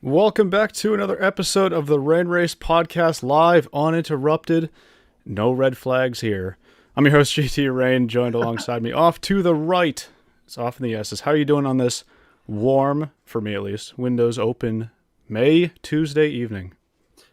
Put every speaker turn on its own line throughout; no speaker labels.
Welcome back to another episode of the Rain Race Podcast, live, uninterrupted. No red flags here. I'm your host, GT Rain, joined alongside me off to the right. It's off in the Esses. How are you doing on this warm, for me at least, windows open May Tuesday evening?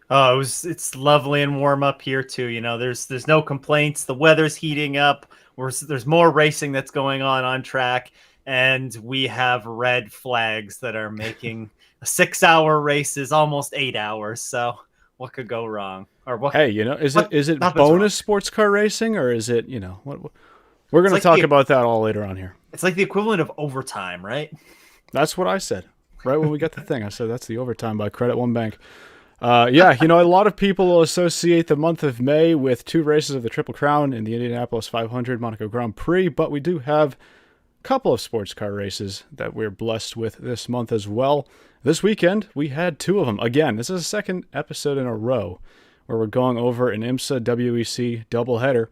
Oh, it's lovely and warm up here too. You know, there's no complaints. The weather's heating up. There's more racing that's going on track, and we have red flags that are making a 6-hour race is almost 8 hours. So what could go wrong? Or what?
Hey, is it bonus sports car racing, or is it what? We're going to talk about that all later on here.
It's like the equivalent of overtime, right?
That's what I said. Right when we got the thing, I said that's the overtime by Credit One Bank. A lot of people will associate the month of May with two races of the Triple Crown in the Indianapolis 500 Monaco Grand Prix, but we do have a couple of sports car races that we're blessed with this month as well. This weekend, we had two of them. Again, this is the second episode in a row where we're going over an IMSA WEC doubleheader.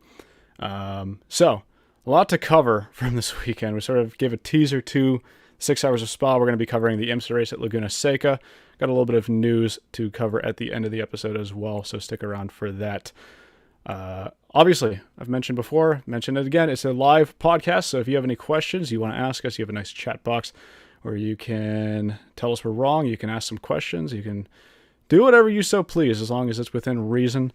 So, a lot to cover from this weekend. We sort of gave a teaser to 6 hours of Spa. We're going to be covering the IMSA race at Laguna Seca. Got a little bit of news to cover at the end of the episode as well, so stick around for that. Obviously, I've mentioned before, mentioned it again, it's a live podcast, so if you have any questions you want to ask us, you have a nice chat box where you can tell us we're wrong, you can ask some questions, you can do whatever you so please, as long as it's within reason,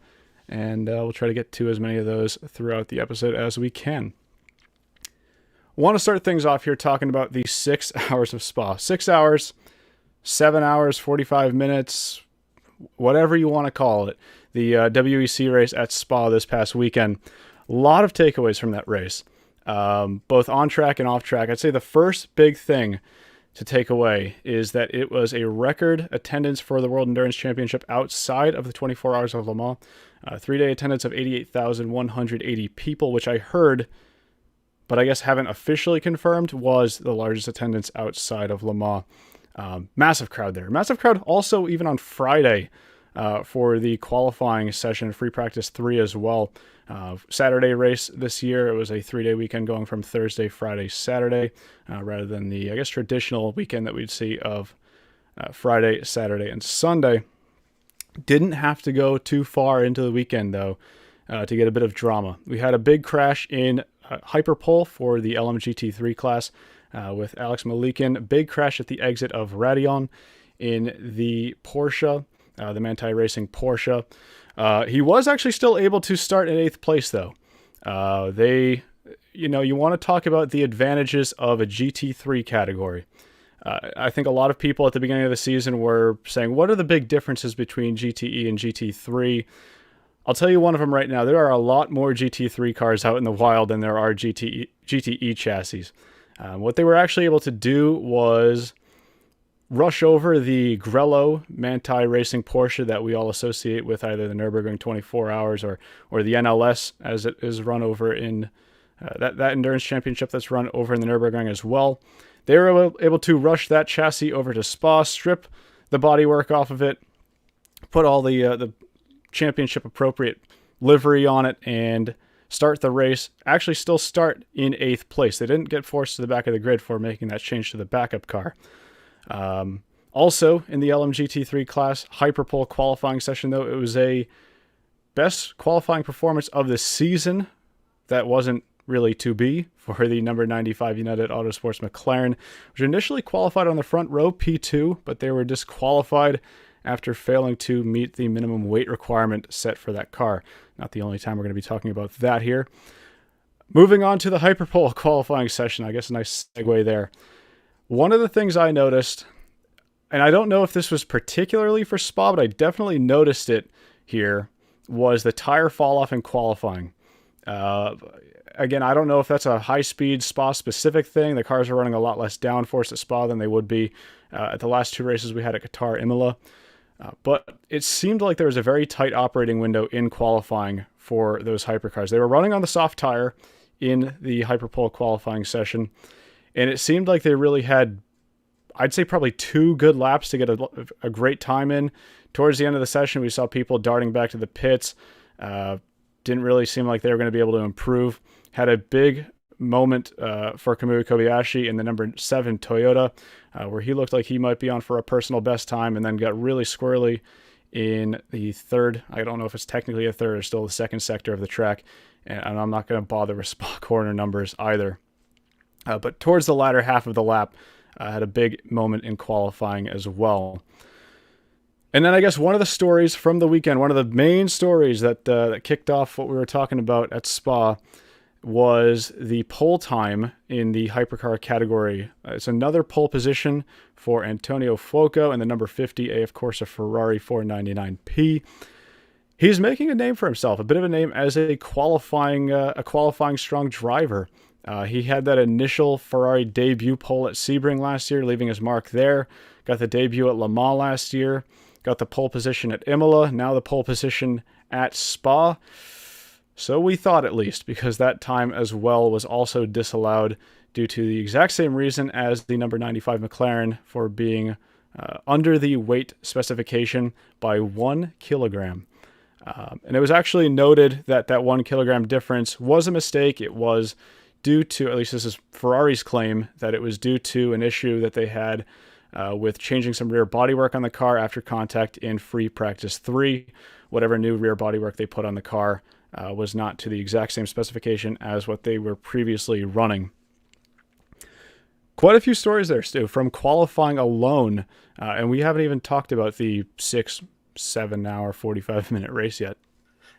and we'll try to get to as many of those throughout the episode as we can. Want to start things off here talking about the 6 hours of Spa. 6 hours, 7 hours, 45 minutes, whatever you want to call it. The WEC race at Spa this past weekend. A lot of takeaways from that race, both on track and off track. I'd say the first big thing to take away is that it was a record attendance for the World Endurance Championship outside of the 24 Hours of Le Mans. 3-day attendance of 88,180 people, which I heard, but I guess haven't officially confirmed, was the largest attendance outside of Le Mans. Massive crowd there. Massive crowd also even on Friday for the qualifying session, Free Practice 3 as well. Saturday race this year, it was a 3-day weekend going from Thursday, Friday, Saturday, rather than the, I guess, traditional weekend that we'd see of Friday, Saturday, and Sunday. Didn't have to go too far into the weekend, though, to get a bit of drama. We had a big crash in Hyperpole for the LMGT3 class with Alex Malikin. Big crash at the exit of Raidillon in the Porsche, the Manthey Racing Porsche. He was actually still able to start in 8th place, though. You want to talk about the advantages of a GT3 category. I think a lot of people at the beginning of the season were saying, what are the big differences between GTE and GT3? I'll tell you one of them right now. There are a lot more GT3 cars out in the wild than there are GTE chassis. What they were actually able to do was rush over the Grello Manthey Racing Porsche that we all associate with either the Nürburgring 24 Hours or the NLS, as it is run over in that endurance championship that's run over in the Nürburgring as well. They were able to rush that chassis over to Spa, strip the bodywork off of it, put all the championship appropriate livery on it, and start the race. Actually still start in 8th place. They didn't get forced to the back of the grid for making that change to the backup car. Also in the LMGT3 class Hyperpole qualifying session, though, it was a best qualifying performance of the season that wasn't really to be for the number 95 United Autosports McLaren, which initially qualified on the front row P2, but they were disqualified after failing to meet the minimum weight requirement set for that car. Not the only time we're going to be talking about that here. Moving on to the Hyperpole qualifying session, I guess a nice segue there. One of the things I noticed, and I don't know if this was particularly for Spa, but I definitely noticed it here, was the tire fall off in qualifying. Again, I don't know if that's a high-speed Spa-specific thing. The cars are running a lot less downforce at Spa than they would be at the last two races we had at Qatar, Imola. But it seemed like there was a very tight operating window in qualifying for those hypercars. They were running on the soft tire in the Hyperpole qualifying session, and it seemed like they really had, I'd say, probably 2 good laps to get a great time in. Towards the end of the session, we saw people darting back to the pits. Didn't really seem like they were going to be able to improve. Had a big moment for Kamui Kobayashi in the number 7 Toyota, where he looked like he might be on for a personal best time, and then got really squirrely in the third. I don't know if it's technically a third or still the second sector of the track, and I'm not going to bother with spot corner numbers either. But towards the latter half of the lap, had a big moment in qualifying as well. And then I guess one of the stories from the weekend, one of the main stories that kicked off what we were talking about at Spa, was the pole time in the hypercar category. It's another pole position for Antonio Fuoco and the number 50 AF Corsa Ferrari 499P. He's making a name for himself, a bit of a name as a qualifying strong driver. He had that initial Ferrari debut pole at Sebring last year, leaving his mark there. Got the debut at Le Mans last year. Got the pole position at Imola. Now the pole position at Spa. So we thought, at least, because that time as well was also disallowed due to the exact same reason as the number 95 McLaren, for being under the weight specification by 1 kilogram. And it was actually noted that that 1 kilogram difference was a mistake. It was due to, at least this is Ferrari's claim, that it was due to an issue that they had with changing some rear bodywork on the car after contact in free practice 3. Whatever new rear bodywork they put on the car was not to the exact same specification as what they were previously running. Quite a few stories there, Stu, from qualifying alone. And we haven't even talked about the 6-7 hour, 45-minute race yet.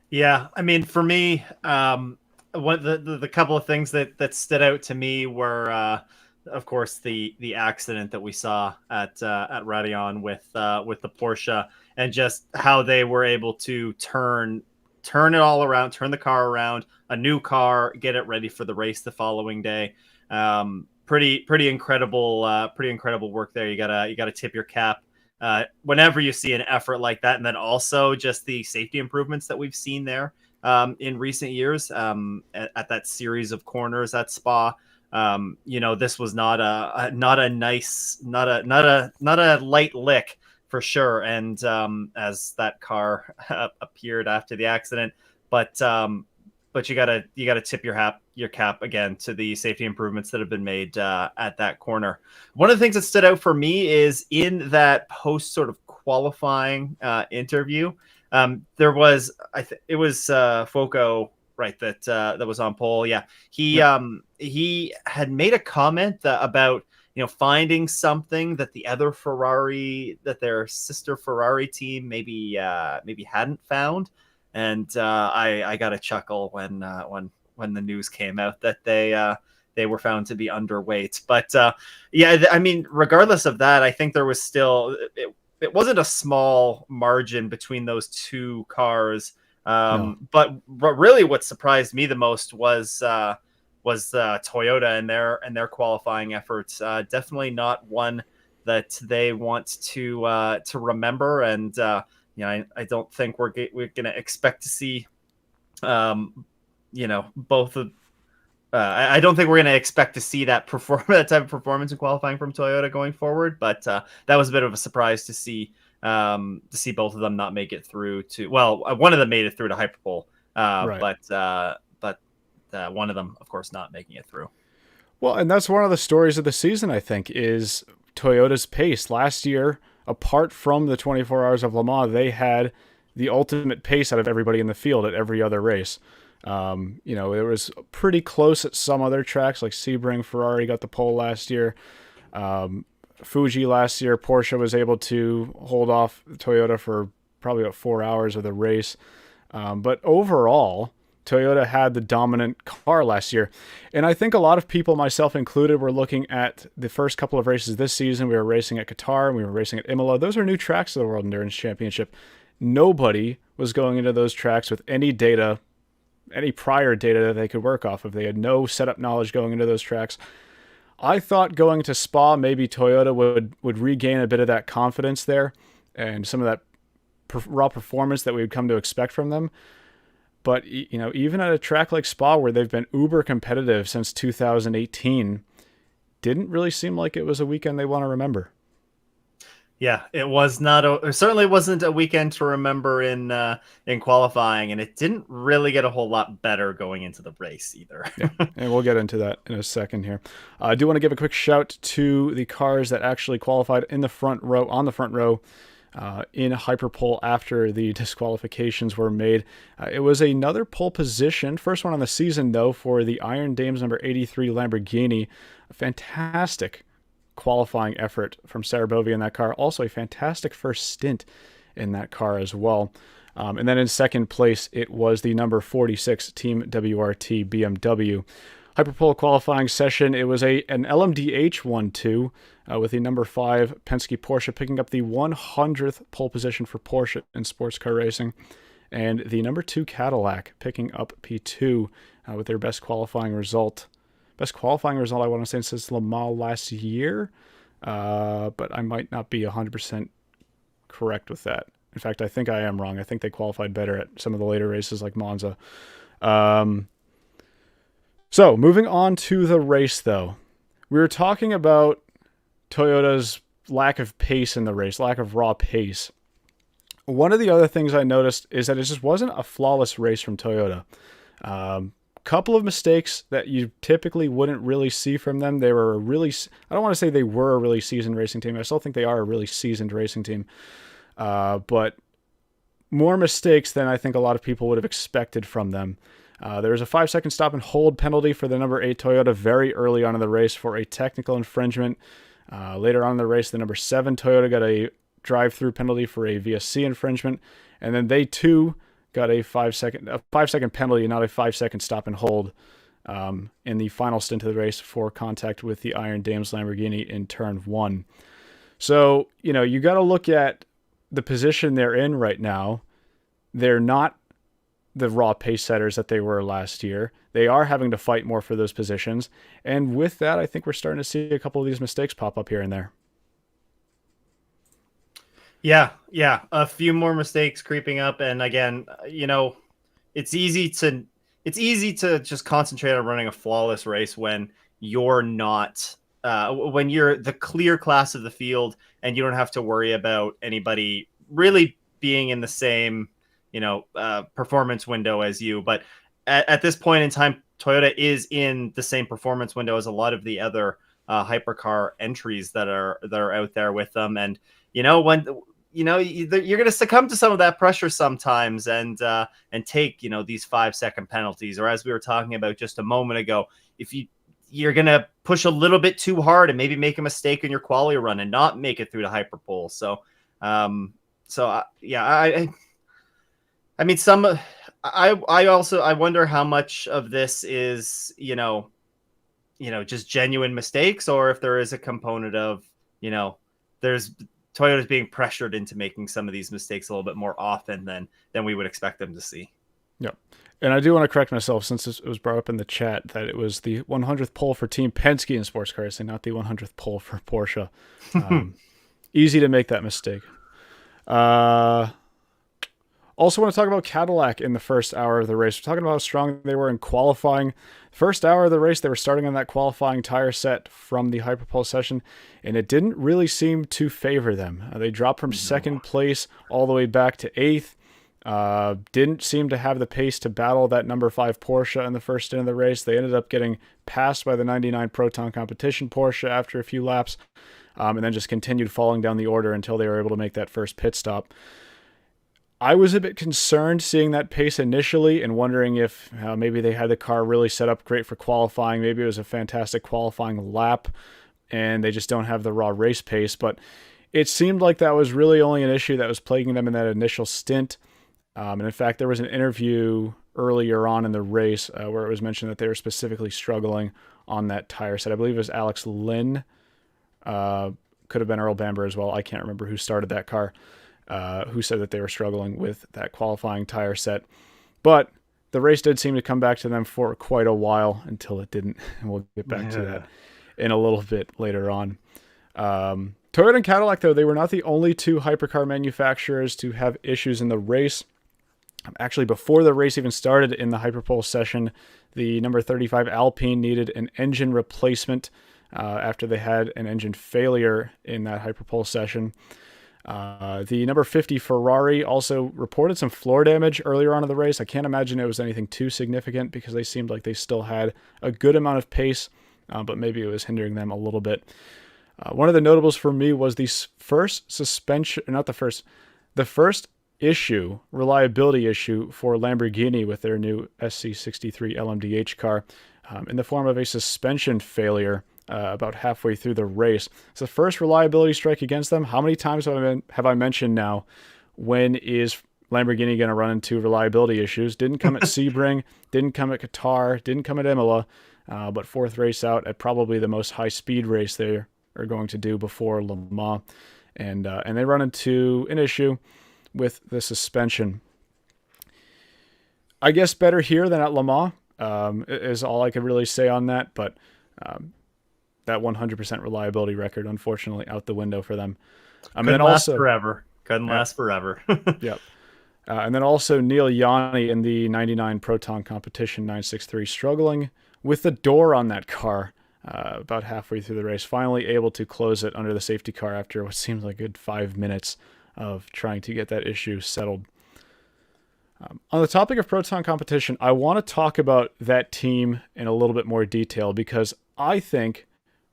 Yeah, I mean, for me, one the couple of things that stood out to me were, of course, the accident that we saw at Raidillon with the Porsche, and just how they were able to turn it all around, turn the car around, a new car, get it ready for the race the following day. Pretty incredible work there. You gotta tip your cap whenever you see an effort like that, and then also just the safety improvements that we've seen there in recent years at that series of corners at Spa. This was not a light lick for sure. And as that car appeared after the accident, but you gotta tip your cap again to the safety improvements that have been made at that corner. One of the things that stood out for me is in that post sort of qualifying interview, there was it was Foco, right, that was on pole. Yeah, he had made a comment about finding something that the other Ferrari, that their sister Ferrari team maybe hadn't found, and I got a chuckle when the news came out that they were found to be underweight. But I mean, regardless of that, I think there was still it wasn't a small margin between those two cars.
No.
But really, what surprised me the most was Toyota and their qualifying efforts. Definitely not one that they want to remember. And I don't think we're going to expect to see both of. I don't think we're going to expect to see that type of performance in qualifying from Toyota going forward. But that was a bit of a surprise to see both of them not make it through to. Well, one of them made it through to Hyperpole,
Right.
but one of them, of course, not making it through.
Well, and that's one of the stories of the season, I think, is Toyota's pace. Last year, apart from the 24 Hours of Le Mans, they had the ultimate pace out of everybody in the field at every other race. It was pretty close at some other tracks, like Sebring. Ferrari got the pole last year. Fuji last year, Porsche was able to hold off Toyota for probably about 4 hours of the race. But overall, Toyota had the dominant car last year. And I think a lot of people, myself included, were looking at the first couple of races this season. We were racing at Qatar and we were racing at Imola. Those are new tracks to the World Endurance Championship. Nobody was going into those tracks with any data, any prior data that they could work off of. They had no setup knowledge going into those tracks. I thought going to Spa, maybe Toyota would regain a bit of that confidence there and some of that raw performance that we would come to expect from them. But, even at a track like Spa, where they've been uber competitive since 2018, didn't really seem like it was a weekend they want to remember.
Yeah, it was not it certainly wasn't a weekend to remember in qualifying, and it didn't really get a whole lot better going into the race either.
Yeah, and we'll get into that in a second here. I do want to give a quick shout to the cars that actually qualified in the front row, on the front row, in Hyperpole after the disqualifications were made. It was another pole position, first one on the season though, for the Iron Dames number 83 Lamborghini. A fantastic qualifying effort from Sarah Bovey in that car. Also a fantastic first stint in that car as well. And then in second place, it was the number 46 Team WRT BMW. Hyperpole qualifying session, it was an LMDH 1-2 with the number 5 Penske Porsche picking up the 100th pole position for Porsche in sports car racing, and the number 2 Cadillac picking up P2 with their best qualifying result. Best qualifying result, I want to say, since Le Mans last year, but I might not be 100% correct with that. In fact, I think I am wrong. I think they qualified better at some of the later races like Monza. So, moving on to the race, though. We were talking about Toyota's lack of pace in the race, lack of raw pace. One of the other things I noticed is that it just wasn't a flawless race from Toyota. Couple of mistakes that you typically wouldn't really see from them. They were I don't want to say they were a really seasoned racing team. I still think they are a really seasoned racing team. But more mistakes than I think a lot of people would have expected from them. There was a 5-second stop and hold penalty for the number 8 Toyota very early on in the race for a technical infringement. Later on in the race, the number 7 Toyota got a drive-through penalty for a VSC infringement. And then they too got a 5-second penalty, not a 5-second stop and hold in the final stint of the race for contact with the Iron Dames Lamborghini in turn 1. So, you got to look at the position they're in right now. They're not the raw pace setters that they were last year. They are having to fight more for those positions. And with that, I think we're starting to see a couple of these mistakes pop up here and there.
Yeah. A few more mistakes creeping up. And again, it's easy to just concentrate on running a flawless race when you're not, when you're the clear class of the field and you don't have to worry about anybody really being in the same, performance window as you. But at this point in time, Toyota is in the same performance window as a lot of the other hypercar entries that are out there with them. And, when you're going to succumb to some of that pressure sometimes and take, these 5-second penalties, or as we were talking about just a moment ago, if you're going to push a little bit too hard and maybe make a mistake in your quality run and not make it through the hyperpole. So, I mean, I wonder how much of this is, just genuine mistakes, or if there is a component of, there's Toyota's being pressured into making some of these mistakes a little bit more often than we would expect them to see.
Yep. And I do want to correct myself, since it was brought up in the chat, that it was the 100th pole for Team Penske in sports car racing, not the 100th pole for Porsche. Easy to make that mistake. Also want to talk about Cadillac in the first hour of the race. We're talking about how strong they were in qualifying. First hour of the race, they were starting on that qualifying tire set from the Hyperpole session, and it didn't really seem to favor them. They dropped from second place all the way back to 8th. Didn't seem to have the pace to battle that number 5 Porsche in the first stint of the race. They ended up getting passed by the 99 Proton Competition Porsche after a few laps, and then just continued falling down the order until they were able to make that first pit stop. I was a bit concerned seeing that pace initially and wondering if maybe they had the car really set up great for qualifying. Maybe it was a fantastic qualifying lap and they just don't have the raw race pace. But it seemed like that was really only an issue that was plaguing them in that initial stint. And in fact, there was an interview earlier on in the race where it was mentioned that they were specifically struggling on that tire set. I believe it was Alex Lynn. Could have been Earl Bamber as well. I can't remember who started that car. Who said that they were struggling with that qualifying tire set. But the race did seem to come back to them for quite a while until it didn't. And we'll get back to that in a little bit later on. Toyota and Cadillac, though, they were not the only two hypercar manufacturers to have issues in the race. Actually, before the race even started in the Hyperpole session, the number 35 Alpine needed an engine replacement after they had an engine failure in that Hyperpole session. The number 50 Ferrari also reported some floor damage earlier on in the race. I can't imagine it was anything too significant because they seemed like they still had a good amount of pace, but maybe it was hindering them a little bit. One of the notables for me was the first suspension, the first reliability issue for Lamborghini with their new SC63 LMDH car, in the form of a suspension failure about halfway through the race. It's the first reliability strike against them. How many times have I mentioned now, when is Lamborghini going to run into reliability issues? Didn't come at Sebring, didn't come at Qatar, didn't come at Imola, but fourth race out at probably the most high-speed race they are going to do before Le Mans. And they run into an issue with the suspension. I guess better here than at Le Mans is all I could really say on that, but that 100% reliability record, unfortunately, out the window for them.
Couldn't last forever.
Yep. And then also Neil Yanni in the 99 Proton Competition 963, struggling with the door on that car about halfway through the race, finally able to close it under the safety car after what seems like a good 5 minutes of trying to get that issue settled. On the topic of Proton Competition, I want to talk about that team in a little bit more detail because I think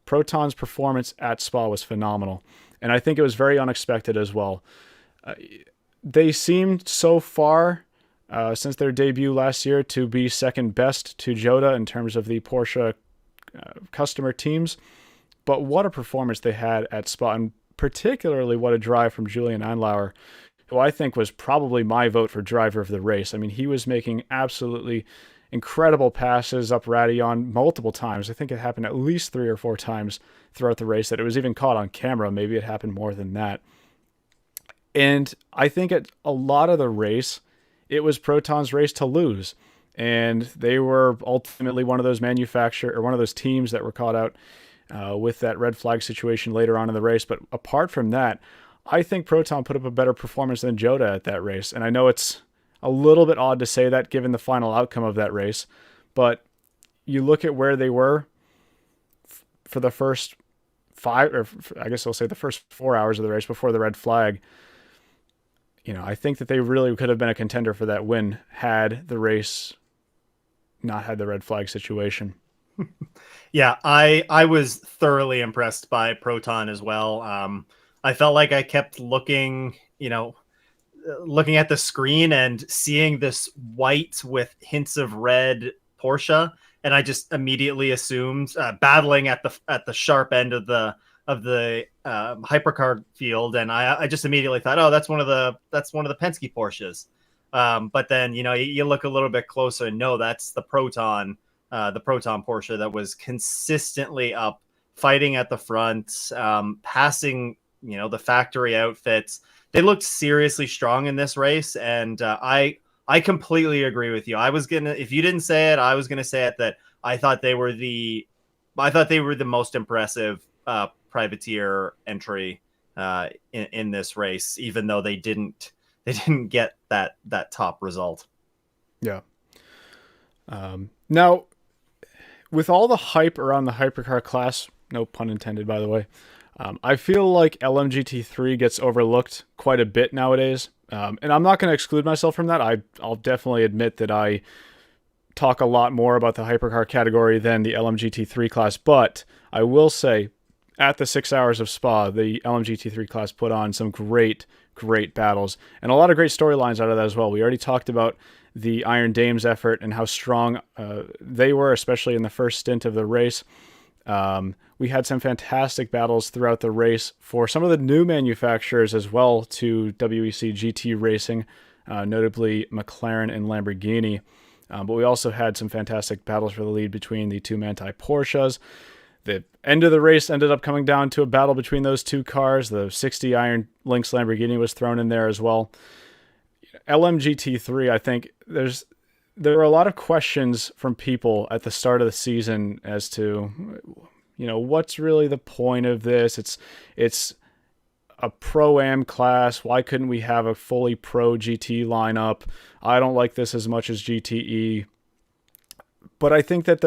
Proton's performance at Spa was phenomenal, and I think it was very unexpected as well. They seemed so far, since their debut last year, to be second best to Jota in terms of the Porsche customer teams, but what a performance they had at Spa, and particularly what a drive from Julian Andlauer, who I think was probably my vote for driver of the race. I mean, he was making absolutely incredible passes up Radeon multiple times. I think it happened at least 3 or 4 times throughout the race that it was even caught on camera. Maybe it happened more than that. And I think at a lot of the race, it was Proton's race to lose. And they were ultimately one of those teams that were caught out with that red flag situation later on in the race. But apart from that, I think Proton put up a better performance than Jota at that race. And I know it's a little bit odd to say that given the final outcome of that race, but you look at where they were for the first 5, or I guess I'll say the first 4 hours of the race before the red flag. I think that they really could have been a contender for that win had the race not had the red flag situation.
Yeah, I was thoroughly impressed by Proton as well. I felt like I kept looking at the screen and seeing this white with hints of red Porsche, and I just immediately assumed battling at the sharp end of the hypercar field, and I just immediately thought, oh, that's one of the Penske Porsches. But then you look a little bit closer, and no, that's the Proton Porsche that was consistently up, fighting at the front, passing the factory outfits. They looked seriously strong in this race, and I completely agree with you. If you didn't say it, I was gonna say it, that I thought they were the most impressive privateer entry in this race, even though they didn't get that top result.
Yeah. Now, with all the hype around the hypercar class, no pun intended, by the way, I feel like LMGT3 gets overlooked quite a bit nowadays. And I'm not going to exclude myself from that. I'll definitely admit that I talk a lot more about the hypercar category than the LMGT3 class. But I will say, at the 6 hours of Spa, the LMGT3 class put on some great battles and a lot of great storylines out of that as well. We already talked about the Iron Dames effort and how strong they were, especially in the first stint of the race. We had some fantastic battles throughout the race for some of the new manufacturers as well to WEC GT racing, notably McLaren and Lamborghini. But we also had some fantastic battles for the lead between the two Manthey Porsches. The end of the race ended up coming down to a battle between those two cars. The 60 Iron Lynx Lamborghini was thrown in there as well. LMGT3, I think there were a lot of questions from people at the start of the season as to, what's really the point of this? It's a Pro-Am class. Why couldn't we have a fully Pro GT lineup? I don't like this as much as GTE. But I think that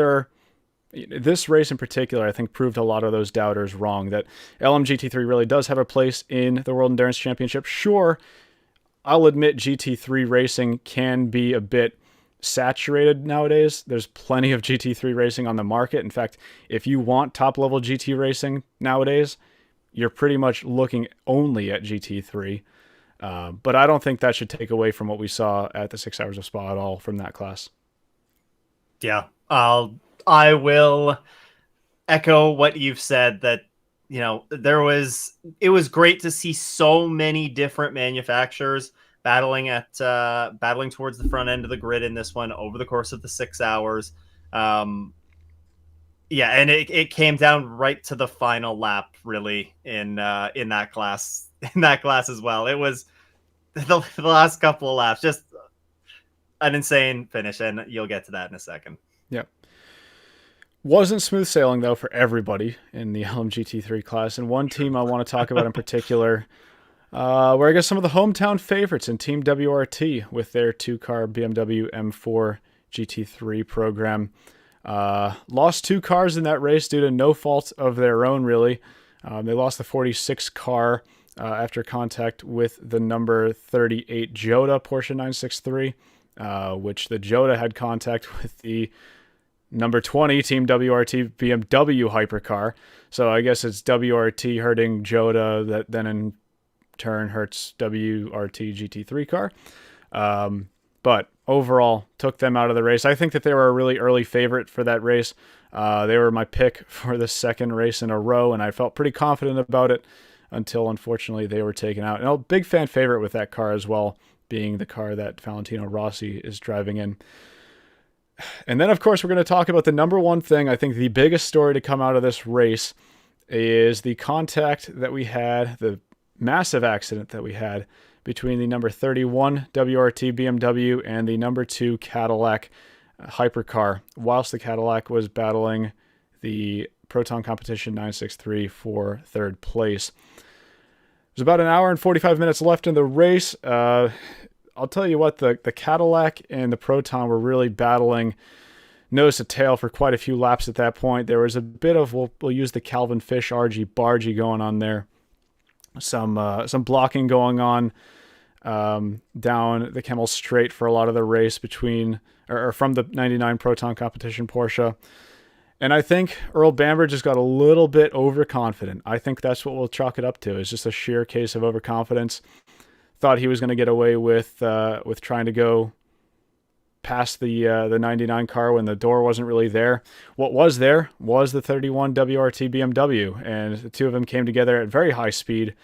This race in particular, I think, proved a lot of those doubters wrong. That LMGT3 really does have a place in the World Endurance Championship. Sure, I'll admit GT3 racing can be a bit saturated nowadays. There's plenty of GT3 racing on the market. In fact, if you want top level GT racing nowadays, you're pretty much looking only at GT3. But I don't think that should take away from what we saw at the 6 Hours of Spa at all from that class.
Yeah, I will echo what you've said, that it was great to see so many different manufacturers battling towards the front end of the grid in this one over the course of the 6 hours. Yeah, and it came down right to the final lap, really, in that class as well. It was the last couple of laps, just an insane finish, and you'll get to that in a second.
Yep. Wasn't smooth sailing, though, for everybody in the LMGT3 class. And one team I want to talk about in particular, where I guess some of the hometown favorites in Team WRT with their 2-car BMW M4 GT3 program. Lost 2 cars in that race due to no fault of their own, really. They lost the 46 car after contact with the number 38 Jota Porsche 963, which the Jota had contact with the number 20 Team WRT BMW hypercar. So I guess it's WRT hurting Jota, that then in turn hurts WRT GT3 car. But overall, took them out of the race. I think that they were a really early favorite for that race. They were my pick for the second race in a row, and I felt pretty confident about it until, unfortunately, they were taken out. And a big fan favorite with that car as well, being the car that Valentino Rossi is driving in. And then, of course, we're going to talk about the number one thing. I think the biggest story to come out of this race is the contact that we had, the massive accident that we had between the number 31 WRT BMW and the number 2 Cadillac hypercar, whilst the Cadillac was battling the Proton Competition 963 for third place. There's about an hour and 45 minutes left in the race. I'll tell you what, the Cadillac and the Proton were really battling nose to tail for quite a few laps at that point. There was a bit of, we'll use the Calvin Fish argy-bargy going on there. Some blocking going on down the Kemmel Straight for a lot of the race between, or from the 99 Proton Competition Porsche. And I think Earl Bamber just got a little bit overconfident. I think that's what we'll chalk it up to. It's just a sheer case of overconfidence. Thought he was going to get away with trying to go past the 99 car when the door wasn't really there. What was there was the 31 WRT BMW, and the two of them came together at very high speed.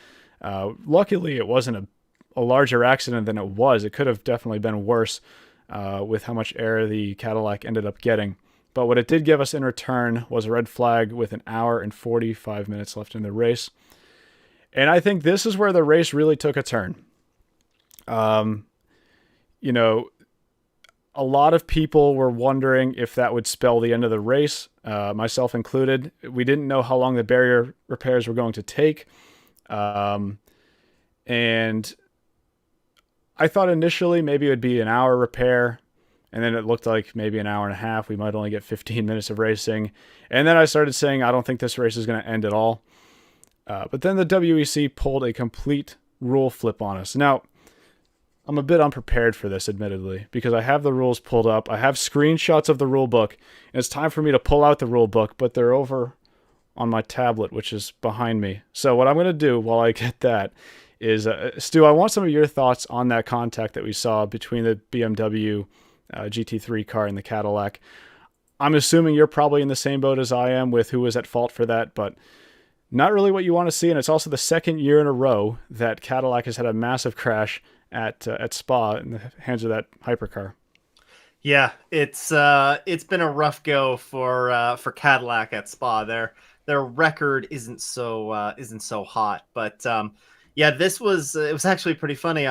Luckily, it wasn't a larger accident than it was. It could have definitely been worse with how much air the Cadillac ended up getting. But what it did give us in return was a red flag with an hour and 45 minutes left in the race. And I think this is where the race really took a turn. A lot of people were wondering if that would spell the end of the race, myself included. We didn't know how long the barrier repairs were going to take. And I thought initially maybe it would be an hour repair, and then it looked like maybe an hour and a half. We might only get 15 minutes of racing. And then I started saying, I don't think this race is going to end at all. But then the WEC pulled a complete rule flip on us. Now, I'm a bit unprepared for this, admittedly, because I have the rules pulled up. I have screenshots of the rule book, and it's time for me to pull out the rule book, but they're over on my tablet, which is behind me. So what I'm going to do while I get that is, Stu, I want some of your thoughts on that contact that we saw between the BMW GT3 car and the Cadillac. I'm assuming you're probably in the same boat as I am with who was at fault for that, but not really what you want to see, and it's also the second year in a row that Cadillac has had a massive crash at Spa in the hands of that hypercar.
Yeah, it's been a rough go for Cadillac at Spa. Their record isn't so hot, but yeah, it was actually pretty funny.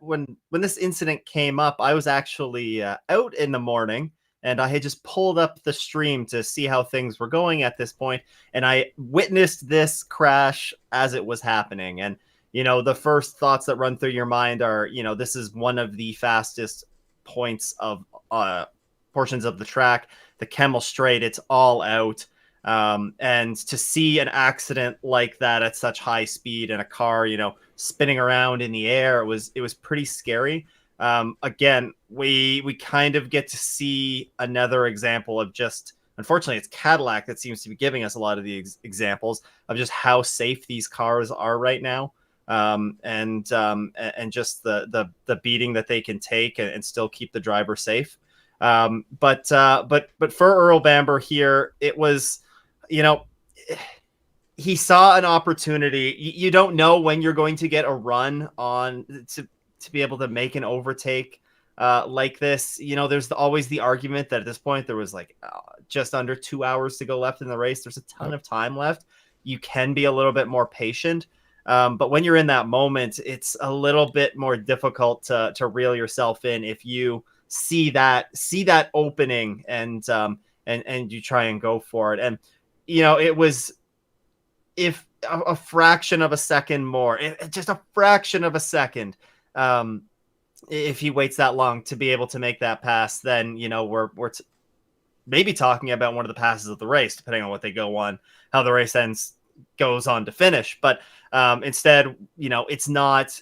When this incident came up, I was actually out in the morning, and I had just pulled up the stream to see how things were going at this point, and I witnessed this crash as it was happening. And the first thoughts that run through your mind are, this is one of the fastest points of portions of the track. the Kemmel Straight, it's all out. And to see an accident like that at such high speed and a car, spinning around in the air, it was pretty scary. Again, we kind of get to see another example of just, unfortunately, it's Cadillac that seems to be giving us a lot of the examples of just how safe these cars are right now. And just the beating that they can take and still keep the driver safe. But for Earl Bamber here, it was, he saw an opportunity. You don't know when you're going to get a run on to be able to make an overtake like this. There's always the argument that at this point there was like just under 2 hours to go left in the race. There's a ton of time left. You can be a little bit more patient. But when you're in that moment, it's a little bit more difficult to reel yourself in if you see that opening and you try and go for it. And it was, if a fraction of a second more, just a fraction of a second, if he waits that long to be able to make that pass, then we're maybe talking about one of the passes of the race, depending on what they go on, how the race goes on to finish. But instead, it's not.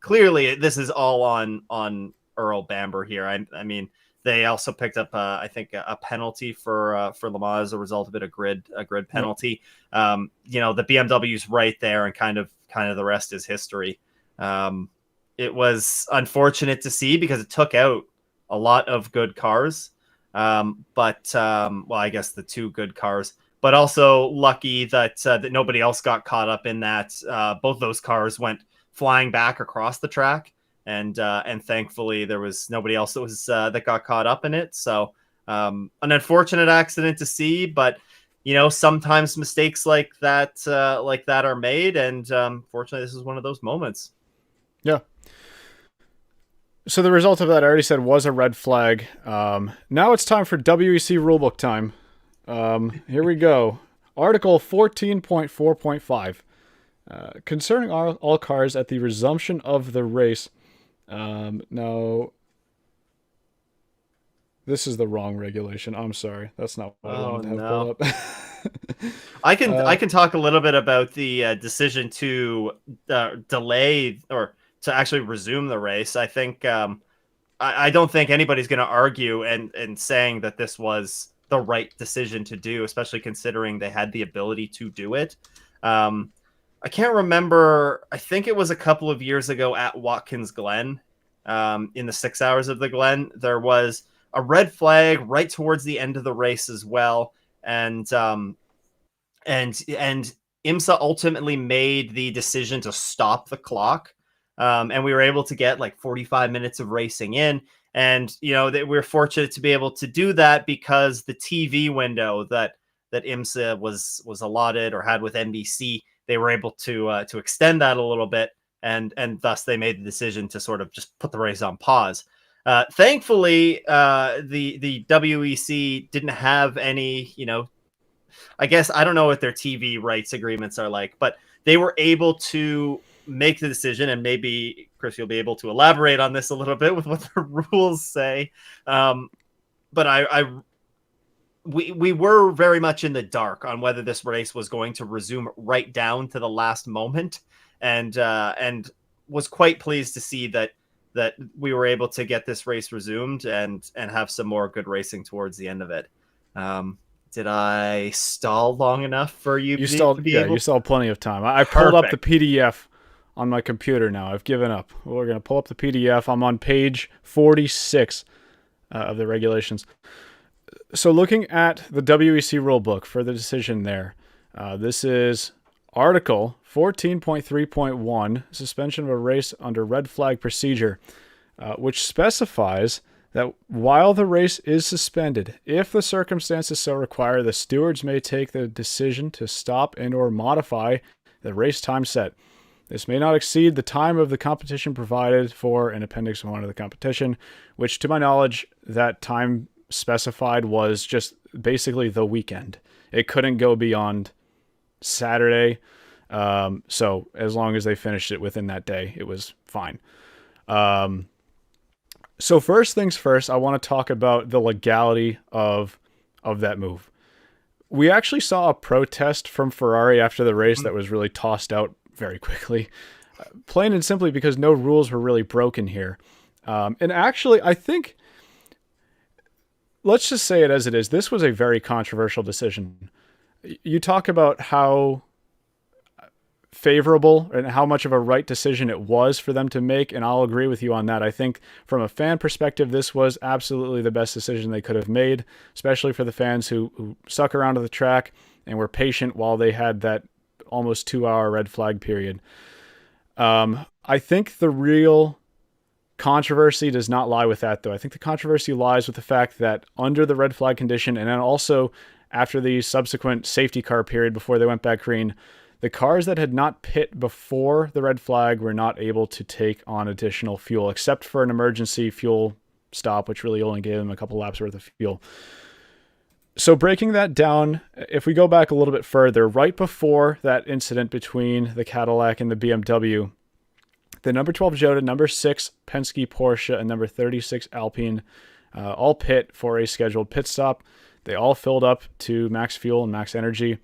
Clearly this is all on Earl Bamber here. I mean, they also picked up, I think, a penalty for Le Mans as a result of it, a grid penalty. The BMW's right there, and kind of the rest is history. It was unfortunate to see because it took out a lot of good cars. But I guess the two good cars, but also lucky that nobody else got caught up in that. Both those cars went flying back across the track. And thankfully there was nobody else that got caught up in it. So an unfortunate accident to see, but sometimes mistakes like that are made, and fortunately this is one of those moments.
Yeah. So the result of that, I already said, was a red flag. Now it's time for WEC rulebook time. Here we go. Article 14.4.5. Concerning all cars at the resumption of the race. No, this is the wrong regulation. I'm sorry. That's not what I wanted to have pulled up.
I can talk a little bit about the decision to delay or to actually resume the race. I think I don't think anybody's going to argue and saying that this was the right decision to do, especially considering they had the ability to do it. I can't remember. I think it was a couple of years ago at Watkins Glen, in the 6 hours of the Glen, there was a red flag right towards the end of the race as well. And IMSA ultimately made the decision to stop the clock. And we were able to get like 45 minutes of racing in. And, we're fortunate to be able to do that because the TV window that IMSA was allotted or had with NBC, they were able to extend that a little bit, and thus they made the decision to sort of just put the race on pause. Thankfully, the WEC didn't have any, I guess, I don't know what their TV rights agreements are like, but they were able to make the decision, and maybe, Chris, you'll be able to elaborate on this a little bit with what the rules say. But we were very much in the dark on whether this race was going to resume right down to the last moment, and was quite pleased to see that we were able to get this race resumed and have some more good racing towards the end of it. Did I stall long enough for you?
You stalled plenty of time. I pulled up the PDF on my computer now. I've given up. We're going to pull up the PDF. I'm on page 46 of the regulations. So looking at the WEC rulebook for the decision there, this is Article 14.3.1, suspension of a race under red flag procedure, which specifies that while the race is suspended, if the circumstances so require, the stewards may take the decision to stop and or modify the race time set. This may not exceed the time of the competition provided for in Appendix 1 of the competition, which, to my knowledge, that time specified was just basically the weekend. It couldn't go beyond Saturday. So as long as they finished it within that day, it was fine. So first things first, I want to talk about the legality of of that move. We actually saw a protest from Ferrari after the race
Mhm.
that was really tossed out very quickly, plain and simply because no rules were really broken here. And actually, I think, let's just say it as it is, this was a very controversial decision. You talk about how favorable and how much of a right decision it was for them to make, and I'll agree with you on that. I think from a fan perspective, this was absolutely the best decision they could have made, especially for the fans who stuck around to the track and were patient while they had that almost 2 hour red flag period. I think the real controversy does not lie with that, though. I think the controversy lies with the fact that under the red flag condition, and then also after the subsequent safety car period before they went back green, the cars that had not pit before the red flag were not able to take on additional fuel, except for an emergency fuel stop, which really only gave them a couple laps worth of fuel. So breaking that down, if we go back a little bit further, right before that incident between the Cadillac and the BMW, the number 12 Jota, number 6 Penske Porsche, and number 36 Alpine all pit for a scheduled pit stop. They all filled up to max fuel and max energy.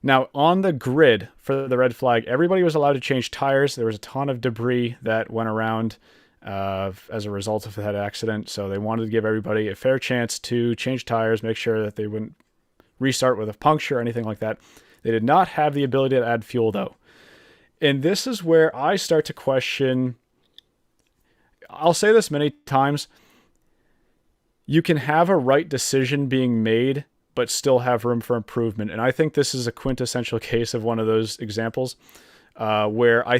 Now, on the grid for the red flag, everybody was allowed to change tires. There was a ton of debris that went around as a result of that accident, so they wanted to give everybody a fair chance to change tires, make sure that they wouldn't restart with a puncture or anything like that. They did not have the ability to add fuel, though. And this is where I start to question, I'll say this many times, you can have a right decision being made but still have room for improvement. And I think this is a quintessential case of one of those examples where I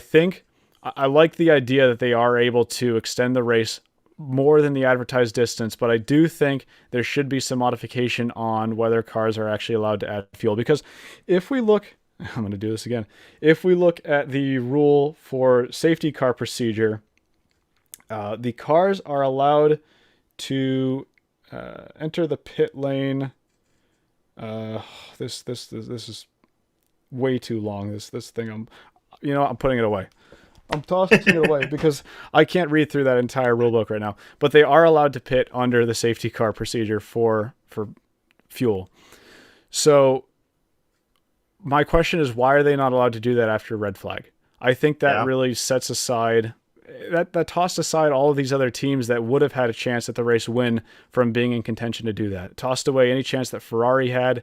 like the idea that they are able to extend the race more than the advertised distance, but I do think there should be some modification on whether cars are actually allowed to add fuel. Because if we look, I'm going to do this again, if we look at the rule for safety car procedure, the cars are allowed to enter the pit lane. This is way too long. This thing, I'm putting it away. I'm tossing it away because I can't read through that entire rule book right now. But they are allowed to pit under the safety car procedure for fuel. So my question is, why are they not allowed to do that after red flag? I think that really sets aside that tossed aside all of these other teams that would have had a chance at the race win from being in contention to do that. It tossed away any chance that Ferrari had.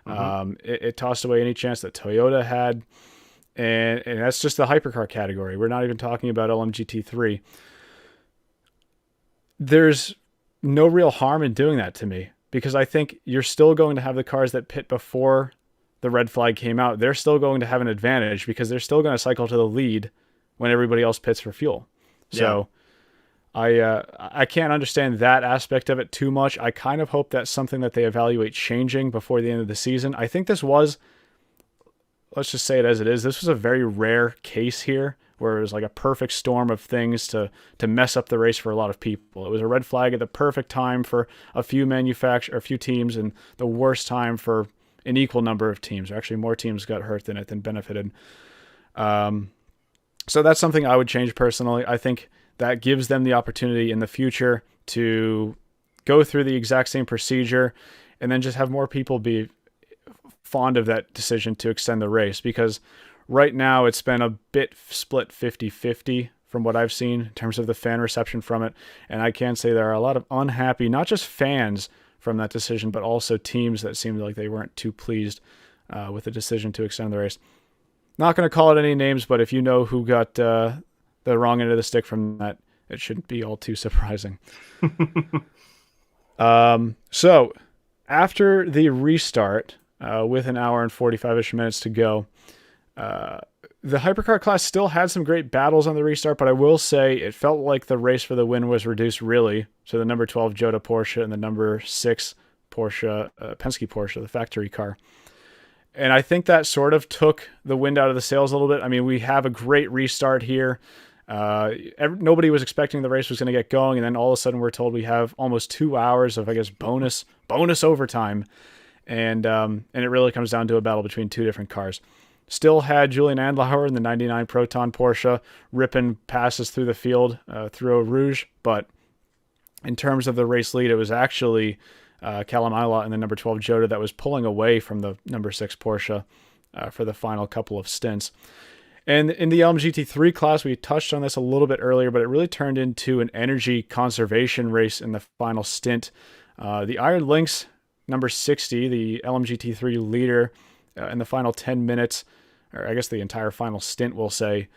It tossed away any chance that Toyota had. And that's just the hypercar category. We're not even talking about LMGT3. There's no real harm in doing that to me, because I think you're still going to have the cars that pit before the red flag came out. They're still going to have an advantage because they're still going to cycle to the lead when everybody else pits for fuel. So I can't understand that aspect of it too much. I kind of hope that's something that they evaluate changing before the end of the season. I think this was, let's just say it as it is, this was a very rare case here where it was like a perfect storm of things to mess up the race for a lot of people. It was a red flag at the perfect time for a few teams, and the worst time for an equal number of teams. Actually, more teams got hurt than benefited. So that's something I would change personally. I think that gives them the opportunity in the future to go through the exact same procedure and then just have more people be fond of that decision to extend the race, because right now it's been a bit split 50-50 from what I've seen in terms of the fan reception from it. And I can say there are a lot of unhappy, not just fans from that decision, but also teams that seemed like they weren't too pleased with the decision to extend the race. Not going to call it any names, but if you know who got the wrong end of the stick from that, it shouldn't be all too surprising. So after the restart, with an hour and 45-ish minutes to go, the hypercar class still had some great battles on the restart, but I will say it felt like the race for the win was reduced really to the number 12 Jota Porsche and the number 6 Penske Porsche, the factory car. And I think that sort of took the wind out of the sails a little bit. I mean, we have a great restart here. Nobody was expecting the race was going to get going, and then all of a sudden we're told we have almost 2 hours of, I guess, bonus overtime. And it really comes down to a battle between two different cars. Still had Julian Andlauer in the 99 Proton Porsche ripping passes through the field through Eau Rouge, but in terms of the race lead, it was actually Callum Ilott and the number 12 Jota that was pulling away from the number 6 Porsche for the final couple of stints. And in the LMGT3 class, we touched on this a little bit earlier, but it really turned into an energy conservation race in the final stint. The Iron Lynx, number 60, the LMGT3 leader, in the final 10 minutes, or I guess the entire final stint, we'll say,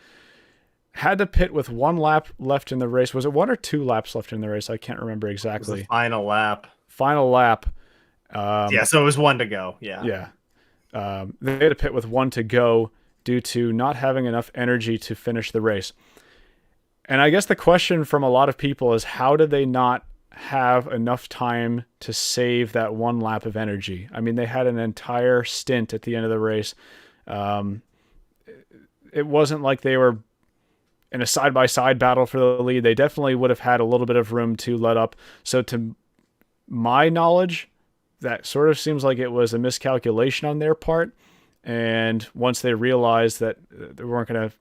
had to pit with 1 lap left in the race. Was it 1 or 2 laps left in the race? I can't remember exactly.
It was the final lap.
Final lap.
Yeah, so it was 1 to go. Yeah.
Yeah. They had to pit with 1 to go due to not having enough energy to finish the race. And I guess the question from a lot of people is, how did they not have enough time to save that 1 lap of energy? I mean, they had an entire stint at the end of the race. It wasn't like they were in a side-by-side battle for the lead. They definitely would have had a little bit of room to let up. So to my knowledge, that sort of seems like it was a miscalculation on their part. And once they realized that they weren't going to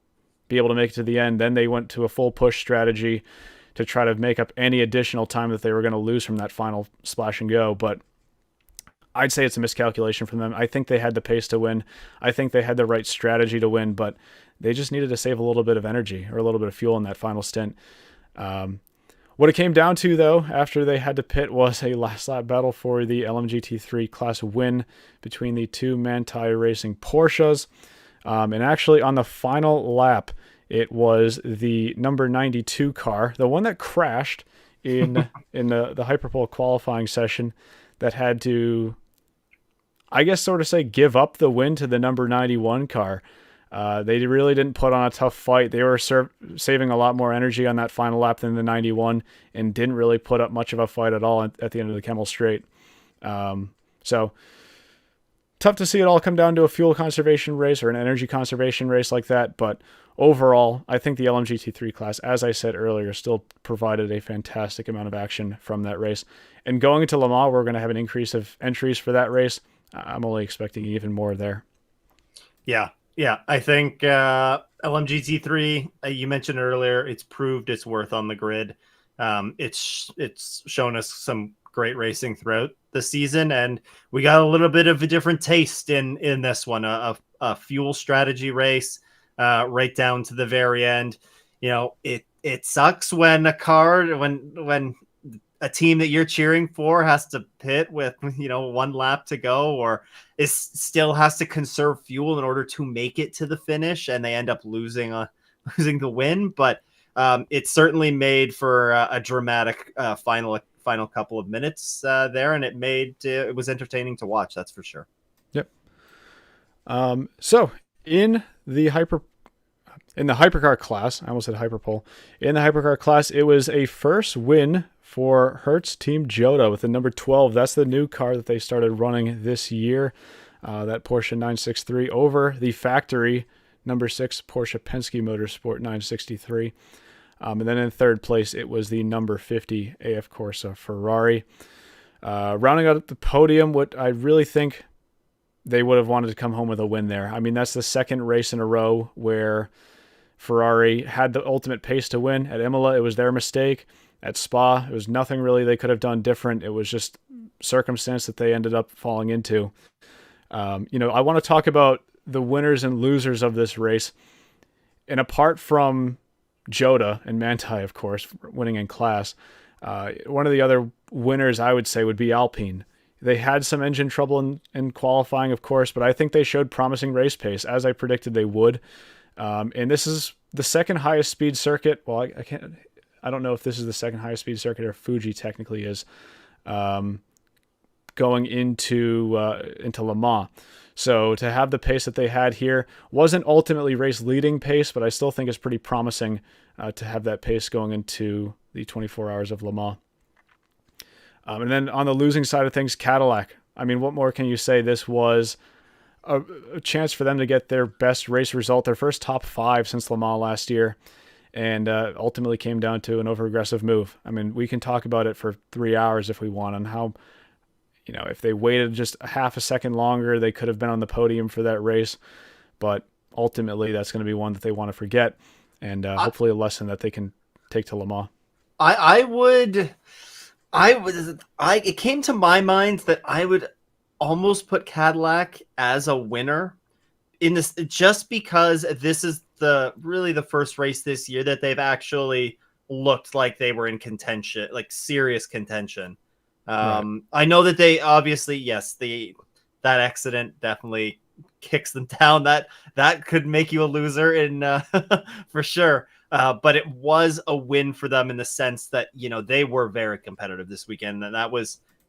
be able to make it to the end, then they went to a full push strategy to try to make up any additional time that they were going to lose from that final splash and go. But I'd say it's a miscalculation from them. I think they had the pace to win. I think they had the right strategy to win, but they just needed to save a little bit of energy or a little bit of fuel in that final stint. What it came down to, though, after they had to pit, was a last lap battle for the LMGT3 class win between the 2 Manthey Racing Porsches. And actually, on the final lap, it was the number 92 car, the one that crashed in the Hyperpole qualifying session, that had to, I guess, sort of say, give up the win to the number 91 car. They really didn't put on a tough fight. They were saving a lot more energy on that final lap than the 91, and didn't really put up much of a fight at all at the end of the Kemmel Straight. So tough to see it all come down to a fuel conservation race or an energy conservation race like that. But overall, I think the LMGT3 class, as I said earlier, still provided a fantastic amount of action from that race. And going into Le Mans, we're going to have an increase of entries for that race. I'm only expecting even more there.
Yeah, I think LMGT3, you mentioned earlier, it's proved its worth on the grid. It's shown us some great racing throughout the season, and we got a little bit of a different taste in this one, a fuel strategy race right down to the very end. You know, it sucks when when a team that you're cheering for has to pit with 1 lap to go, or still has to conserve fuel in order to make it to the finish, and they end up losing the win. But it certainly made for a dramatic final couple of minutes there, and it was entertaining to watch. That's for sure.
Yep. So in the hypercar class, I almost said hyperpole. In the hypercar class, it was a first win for Hertz Team Jota with the number 12. That's the new car that they started running this year, that Porsche 963 over the factory number 6 Porsche Penske Motorsport 963. And then in third place, it was the number 50 AF Corsa Ferrari. Rounding out the podium, what I really think they would have wanted to come home with a win there. I mean, that's the second race in a row where Ferrari had the ultimate pace to win. At Imola, it was their mistake. At Spa, it was nothing really they could have done different. It was just circumstance that they ended up falling into. I want to talk about the winners and losers of this race. And apart from Jota and Manthey, of course, winning in class, one of the other winners I would say would be Alpine. They had some engine trouble in qualifying, of course, but I think they showed promising race pace, as I predicted they would. And this is the second highest speed circuit. Well, I don't know if this is the second highest speed circuit, or Fuji technically is, going into Le Mans. So to have the pace that they had here, wasn't ultimately race leading pace, but I still think it's pretty promising to have that pace going into the 24 hours of Le Mans. And then on the losing side of things, Cadillac. I mean, what more can you say? This was a chance for them to get their best race result, their first top 5 since Le Mans last year. And ultimately came down to an over-aggressive move. I mean, we can talk about it for 3 hours if we want, on how, if they waited just a half a second longer, they could have been on the podium for that race. But ultimately, that's going to be one that they want to forget, and hopefully a lesson that they can take to Le Mans.
I would It came to my mind that I would almost put Cadillac as a winner in this, just because this is the first race this year that they've actually looked like they were in contention, like serious contention.
Right.
I know that they obviously, yes, that accident definitely kicks them down. That could make you a loser in for sure. But it was a win for them in the sense that, they were very competitive this weekend, and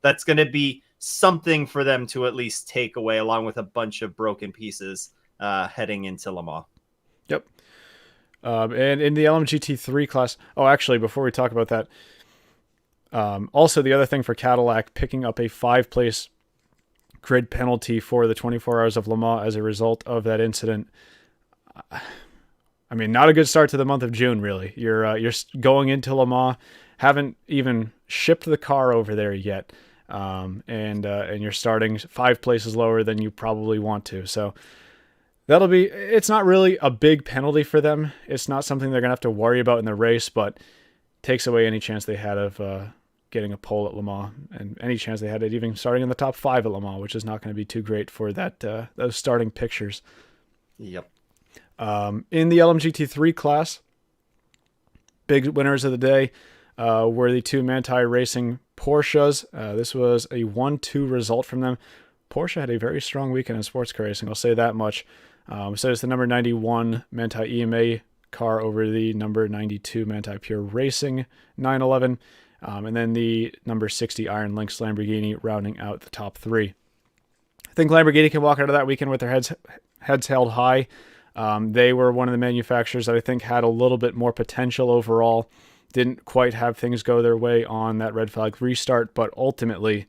that's going to be something for them to at least take away, along with a bunch of broken pieces heading into Le Mans.
Yep. And in the LMGT3 class, actually, before we talk about that, also the other thing for Cadillac, picking up a 5-place grid penalty for the 24 Hours of Le Mans as a result of that incident. I mean, not a good start to the month of June, really. You're going into Le Mans, haven't even shipped the car over there yet, and you're starting 5 places lower than you probably want to. So it's not really a big penalty for them. It's not something they're going to have to worry about in the race, but takes away any chance they had of getting a pole at Le Mans, and any chance they had at even starting in the top 5 at Le Mans, which is not going to be too great for those starting pictures.
Yep.
In the LMGT3 class, big winners of the day were the two Manthey Racing Porsches. This was a 1-2 result from them. Porsche had a very strong weekend in sports car racing, I'll say that much. So it's the number 91 Manthey EMA car over the number 92 Manthey Pure Racing 911, and then the number 60 Iron Lynx Lamborghini rounding out the top 3. I think Lamborghini can walk out of that weekend with their heads held high. They were one of the manufacturers that I think had a little bit more potential overall. Didn't quite have things go their way on that red flag restart, but ultimately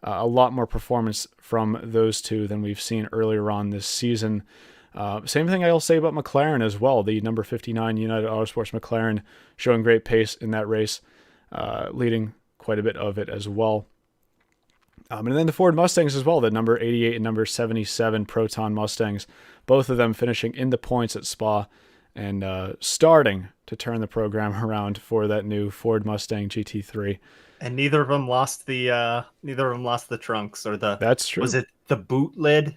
a lot more performance from those two than we've seen earlier on this season. Same thing I'll say about McLaren as well. The number 59 United Autosports McLaren showing great pace in that race, leading quite a bit of it as well. And then the Ford Mustangs as well, the number 88 and number 77 Proton Mustangs, both of them finishing in the points at Spa and starting to turn the program around for that new Ford Mustang GT3.
And neither of them lost the trunks, or
That's true.
Was it the boot lid?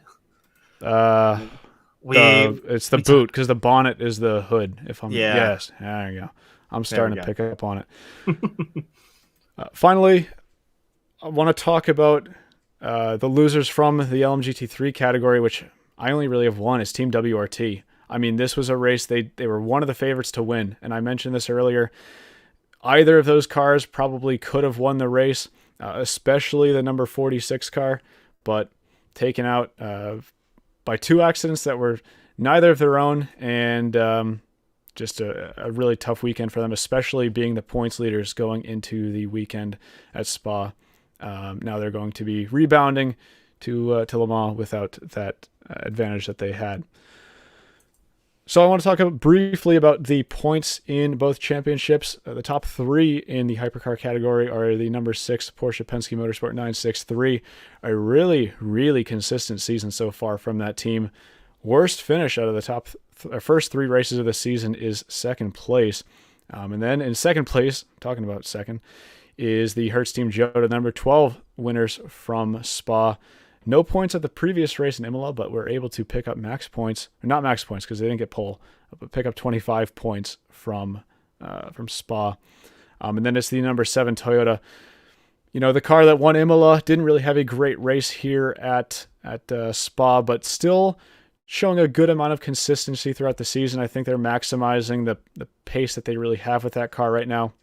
It's the boot, because the bonnet is the hood. Yes, there you go. I'm starting to pick up on it. Finally, I want to talk about the losers from the LMGT3 category, which I only really have one, is Team WRT. I mean, this was a race they were one of the favorites to win, and I mentioned this earlier. Either of those cars probably could have won the race, especially the number 46 car, but taken out by 2 accidents that were neither of their own, and just a really tough weekend for them, especially being the points leaders going into the weekend at Spa. Now they're going to be rebounding to Le Mans without that advantage that they had. So I want to talk briefly about the points in both championships. The top 3 in the hypercar category are the number 6 Porsche Penske Motorsport 963. A really, really consistent season so far from that team. Worst finish out of the top first 3 races of the season is second place. And then in second place, talking about second, is the Hertz Team Jota, number 12 winners from Spa. No points at the previous race in Imola, but were able to pick up max points. Not max points because they didn't get pole, but pick up 25 points from Spa. And then it's the number 7 Toyota. You know, the car that won Imola didn't really have a great race here at Spa, but still showing a good amount of consistency throughout the season. I think they're maximizing the pace that they really have with that car right now.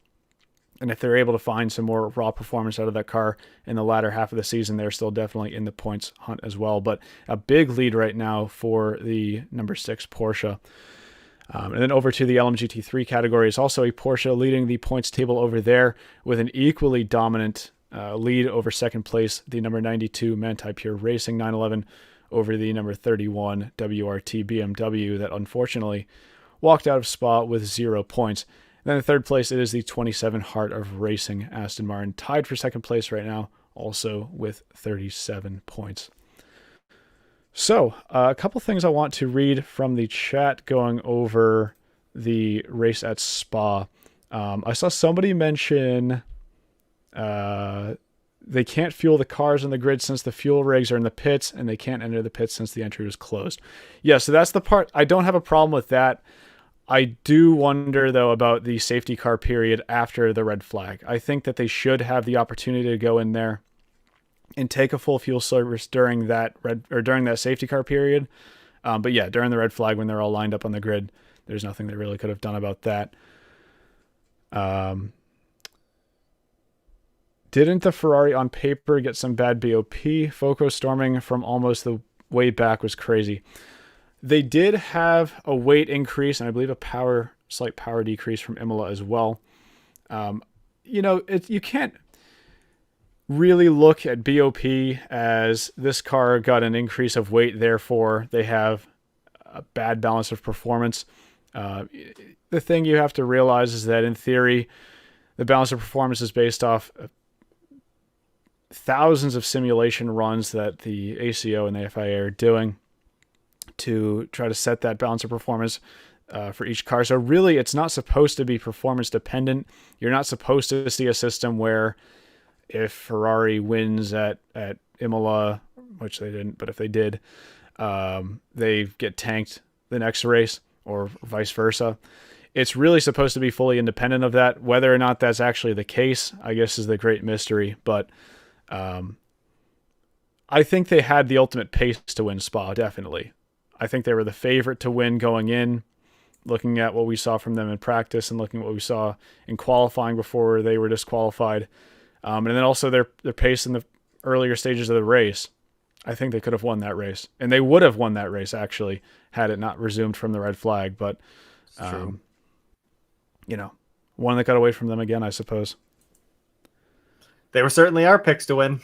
And if they're able to find some more raw performance out of that car in the latter half of the season, they're still definitely in the points hunt as well. But a big lead right now for the number 6 Porsche. And then over to the LMGT3 category is also a Porsche leading the points table over there with an equally dominant lead over second place, the number 92 Manthey Pure Racing 911 over the number 31 WRT BMW that unfortunately walked out of Spa with 0 points. Then in third place, it is the 27 Heart of Racing Aston Martin, tied for second place right now, also with 37 points. So, a couple things I want to read from the chat going over the race at Spa. I saw somebody mention They can't fuel the cars on the grid since the fuel rigs are in the pits, and they can't enter the pits since the entry was closed. Yeah, so that's the part. I don't have a problem with that. I do wonder, though, about the safety car period after the red flag. I think that they should have the opportunity to go in there and take a full fuel service during that safety car period. But yeah, during the red flag when they're all lined up on the grid, there's nothing they really could have done about that. Didn't the Ferrari on paper get some bad BOP? Foco storming from almost the way back was crazy. They did have a weight increase and I believe a slight power decrease from Imola as well. You can't really look at BOP as this car got an increase of weight, therefore they have a bad balance of performance. The thing you have to realize is that in theory, the balance of performance is based off thousands of simulation runs that the ACO and the FIA are doing to try to set that balance of performance for each car. So really, it's not supposed to be performance dependent. You're not supposed to see a system where if Ferrari wins at Imola, which they didn't, but if they did, they get tanked the next race or vice versa. It's really supposed to be fully independent of that. Whether or not that's actually the case, I guess, is the great mystery. But I think they had the ultimate pace to win Spa, definitely. I think they were the favorite to win going in, looking at what we saw from them in practice and looking at what we saw in qualifying before they were disqualified. And then also their pace in the earlier stages of the race. I think they could have won that race. And they would have won that race, actually, had it not resumed from the red flag. But, one that got away from them again, I suppose.
They were certainly our picks to win.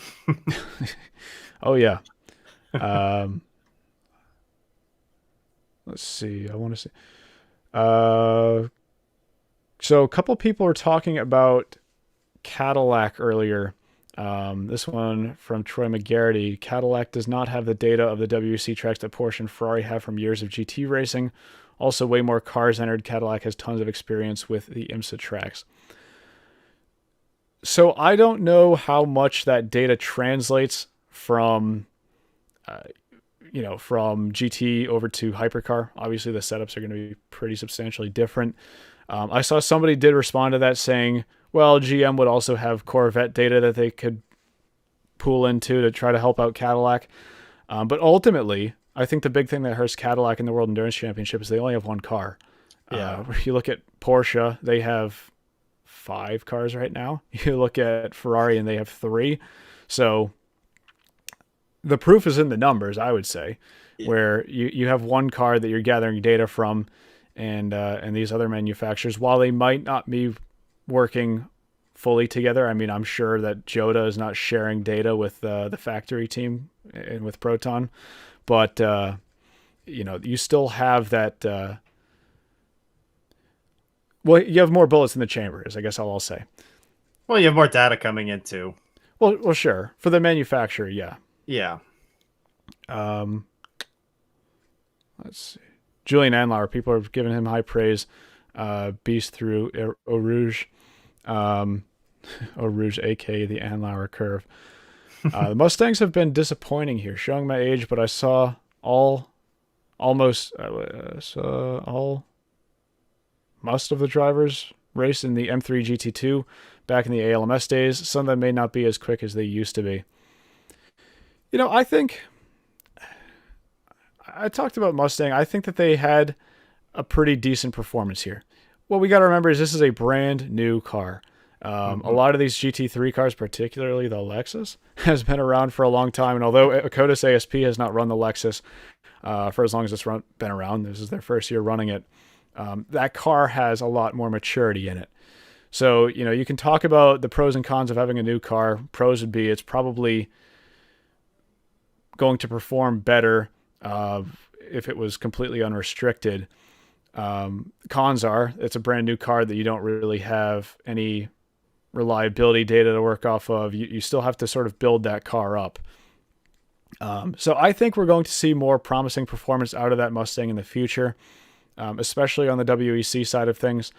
Oh, yeah. Let's see. I want to see. So a couple people were talking about Cadillac earlier. This one from Troy McGarity. Cadillac does not have the data of the WEC tracks that Porsche and Ferrari have from years of GT racing. Also, way more cars entered. Cadillac has tons of experience with the IMSA tracks. So I don't know how much that data translates from GT over to hypercar. Obviously, the setups are going to be pretty substantially different. I saw somebody did respond to that saying, well, GM would also have Corvette data that they could pool into to try to help out Cadillac. But ultimately, I think the big thing that hurts Cadillac in the World Endurance Championship is they only have one car. Yeah. You look at Porsche, they have 5 cars right now. You look at Ferrari and they have 3. So the proof is in the numbers, I would say, where you have one car that you're gathering data from, and these other manufacturers, while they might not be working fully together. I mean, I'm sure that Jota is not sharing data with the factory team and with Proton, but you still have that. Well, you have more bullets in the chamber, is I guess all I'll say.
Well, you have more data coming in too.
Well, sure, for the manufacturer, yeah.
Yeah.
Let's see. Julian Andlauer, people are giving him high praise. Beast through Eau Rouge. Eau Rouge, aka the Andlauer curve. The Mustangs have been disappointing here, showing my age, but I saw most of the drivers race in the M3 GT2 back in the ALMS days. Some of them may not be as quick as they used to be. I think I talked about Mustang. I think that they had a pretty decent performance here. What we got to remember is this is a brand new car. A lot of these GT3 cars, particularly the Lexus, has been around for a long time. And although Otis ASP has not run the Lexus for as long as it's been around, this is their first year running it. That car has a lot more maturity in it. So, you can talk about the pros and cons of having a new car. Pros would be it's probably going to perform better if it was completely unrestricted. Cons are it's a brand new car that you don't really have any reliability data to work off of. You still have to sort of build that car up. So I think we're going to see more promising performance out of that Mustang in the future, especially on the WEC side of things.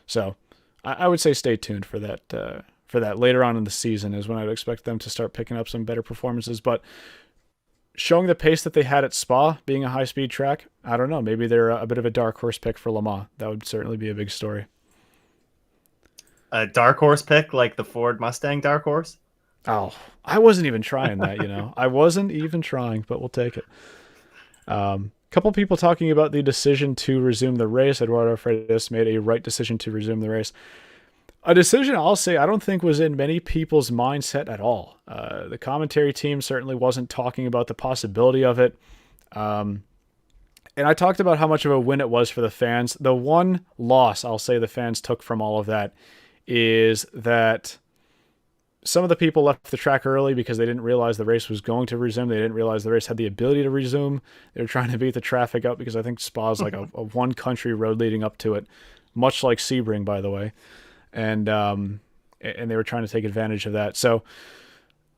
So I would say stay tuned for that for that. Later on in the season is when I'd expect them to start picking up some better performances. But showing the pace that they had at Spa, being a high-speed track, I don't know. Maybe they're a bit of a dark horse pick for Le Mans. That would certainly be a big story.
A dark horse pick like the Ford Mustang dark horse?
Oh, I wasn't even trying that, you know. I wasn't even trying, but we'll take it. Couple people talking about the decision to resume the race. Eduardo Freitas made a right decision to resume the race. A decision, I'll say, I don't think was in many people's mindset at all. The commentary team certainly wasn't talking about the possibility of it. And I talked about how much of a win it was for the fans. The one loss I'll say the fans took from all of that is that some of the people left the track early because they didn't realize the race was going to resume. They didn't realize the race had the ability to resume. They were trying to beat the traffic up because I think Spa is like a one country road leading up to it, much like Sebring, by the way. And they were trying to take advantage of that. So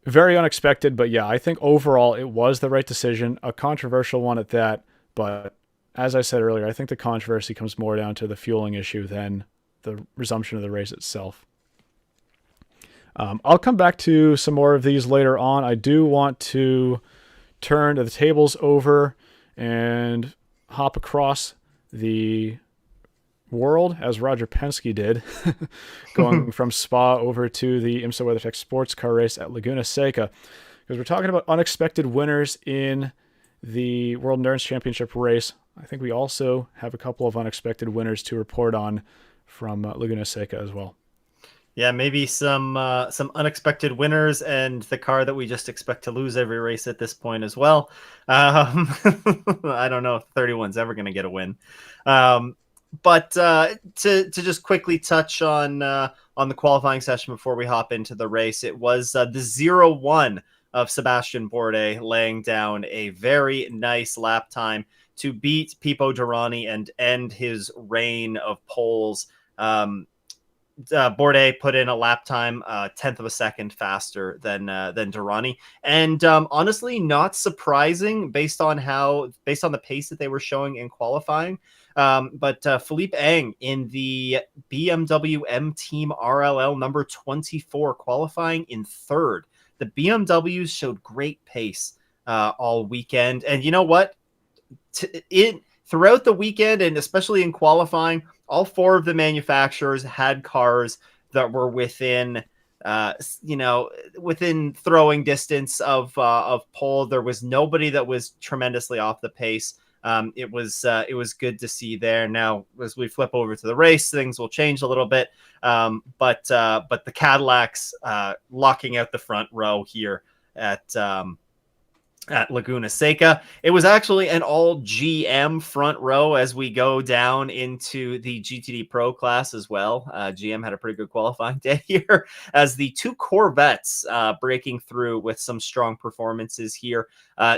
very unexpected, but yeah, I think overall it was the right decision, a controversial one at that. But as I said earlier, I think the controversy comes more down to the fueling issue than the resumption of the race itself. I'll come back to some more of these later on. I do want to turn the tables over and hop across the world as Roger Penske did, going from Spa over to the IMSA WeatherTech sports car race at Laguna Seca, because we're talking about unexpected winners in the World Endurance Championship race. I think we also have a couple of unexpected winners to report on from Laguna Seca as well.
Yeah, maybe some unexpected winners and the car that we just expect to lose every race at this point as well. I don't know if 31's ever going to get a win. But to just quickly touch on the qualifying session before we hop into the race, it was the 0-1 of Sebastian Bourdais laying down a very nice lap time to beat Pipo Derani and end his reign of poles. Bourdais put in a lap time 1/10 of a second faster than Derani, and honestly, not surprising based on the pace that they were showing in qualifying. But Philippe Eng in the BMW M Team RLL number 24, qualifying in third. The BMWs showed great pace all weekend, and you know what? Throughout the weekend, and especially in qualifying, all four of the manufacturers had cars that were within throwing distance of pole. There was nobody that was tremendously off the pace. It was good to see there. Now, as we flip over to the race, things will change a little bit. But the Cadillacs locking out the front row here at Laguna Seca. It was actually an all GM front row as we go down into the GTD Pro class as well. GM had a pretty good qualifying day here as the two Corvettes breaking through with some strong performances here.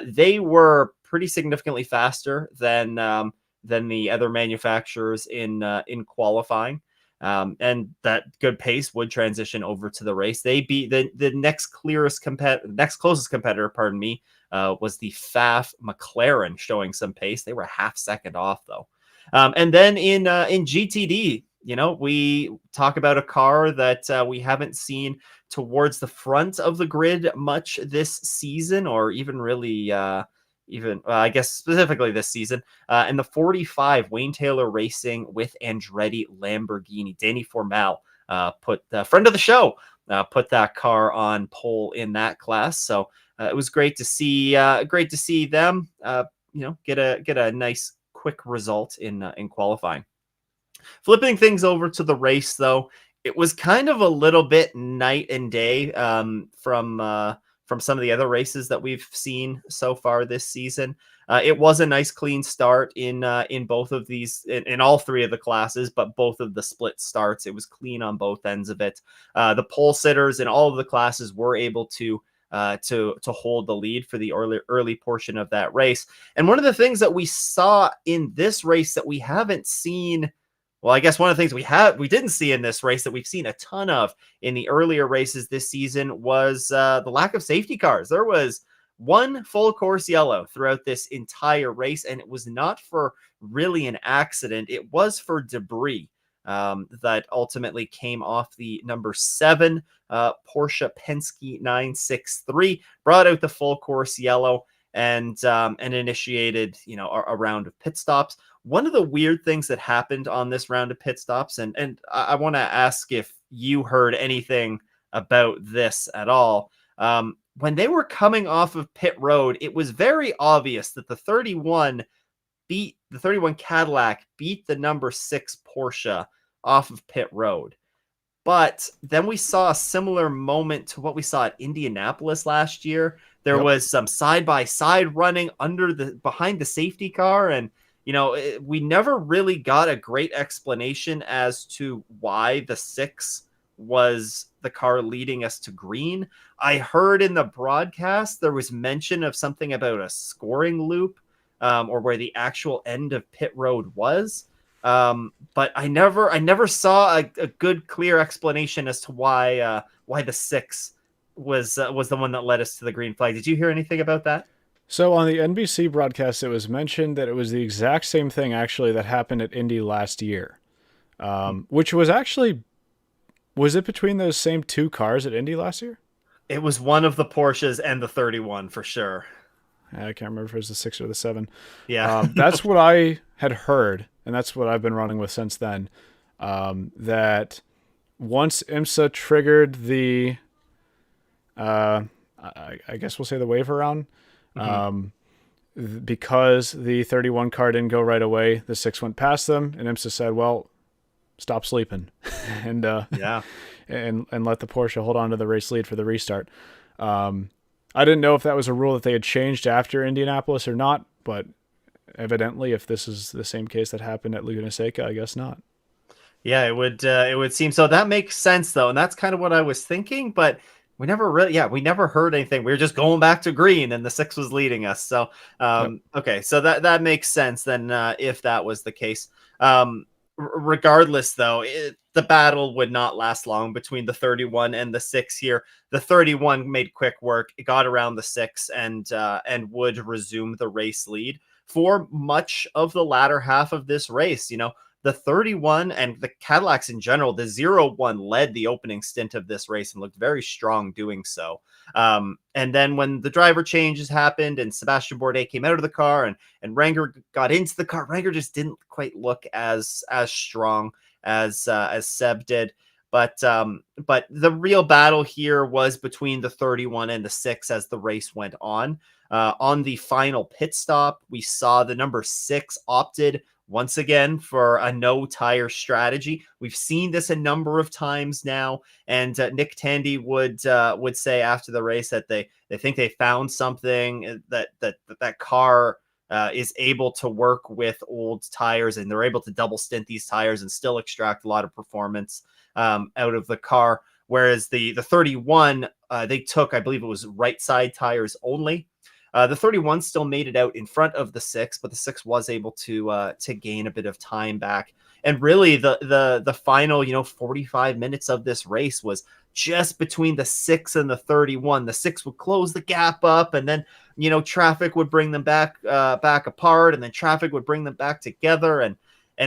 They were pretty significantly faster than the other manufacturers in qualifying. And that good pace would transition over to the race. They beat the next closest competitor, was the Pfaff McLaren, showing some pace. They were half second off though. And then in GTD, we talk about a car that we haven't seen towards the front of the grid much this season, or even really I guess specifically this season. In the 45, Wayne Taylor Racing with Andretti Lamborghini. Danny Formal, put the friend of the show, put that car on pole in that class. So it was great to see them, get a nice quick result in qualifying. Flipping things over to the race, though, it was kind of a little bit night and day from some of the other races that we've seen so far this season. It was a nice clean start in both of these, in all three of the classes, but both of the split starts, it was clean on both ends of it. The pole sitters in all of the classes were able to hold the lead for the early portion of that race. And one of the things that we saw in this race that we haven't seen, well, I guess one of the things we didn't see in this race that we've seen a ton of in the earlier races this season was the lack of safety cars. There was one full course yellow throughout this entire race, and it was not for really an accident. It was for debris. that ultimately came off the number 7 Porsche Penske 963, brought out the full course yellow, and initiated, a round of pit stops. One of the weird things that happened on this round of pit stops, and I want to ask if you heard anything about this at all. When they were coming off of pit road, it was very obvious that the 31 Cadillac beat the number 6 Porsche off of pit road. But then we saw a similar moment to what we saw at Indianapolis last year. There
Yep.
was some side by side running behind the safety car, and we never really got a great explanation as to why the 6 was the car leading us to green. I heard in the broadcast there was mention of something about a scoring loop, or where the actual end of pit road was. But I never saw a good, clear explanation as to why the 6 was the one that led us to the green flag. Did you hear anything about that?
So on the NBC broadcast, it was mentioned that it was the exact same thing actually that happened at Indy last year, which was actually, was it between those same two cars at Indy last year?
It was one of the Porsches and the 31 for sure.
I can't remember if it was the 6 or the 7.
Yeah.
That's what I had heard, and that's what I've been running with since then. That once IMSA triggered the, I guess we'll say the wave around, because the 31 car didn't go right away, the 6 went past them, and IMSA said, "Well, stop sleeping," and
Yeah.
and let the Porsche hold on to the race lead for the restart. I didn't know if that was a rule that they had changed after Indianapolis or not, but evidently, if this is the same case that happened at Laguna Seca, I guess not.
Yeah, it would seem so. That makes sense though, and that's kind of what I was thinking, but we never heard anything. We were just going back to green, and the 6 was leading us. So,
Yep.
okay, so that makes sense then, if that was the case. Regardless, though, the battle would not last long between the 31 and the 6 here. The 31 made quick work. It got around the 6 and would resume the race lead for much of the latter half of this race. The 31 and the Cadillacs in general, the 01 led the opening stint of this race and looked very strong doing so. And then when the driver changes happened and Sebastian Bourdais came out of the car and Ranger got into the car, Ranger just didn't quite look as strong as Seb did. But the real battle here was between the 31 and the 6 as the race went on. On the final pit stop, we saw the number 6 opted once again for a no tire strategy. We've seen this a number of times now, and Nick Tandy would say after the race that they think they found something that car is able to work with old tires, and they're able to double stint these tires and still extract a lot of performance out of the car. Whereas the 31, they took, I believe it was right side tires only. The 31 still made it out in front of the 6, but the 6 was able to gain a bit of time back. And really, the final 45 minutes of this race was just between the 6 and the 31. The 6 would close the gap up, and then traffic would bring them back apart, and then traffic would bring them back together, and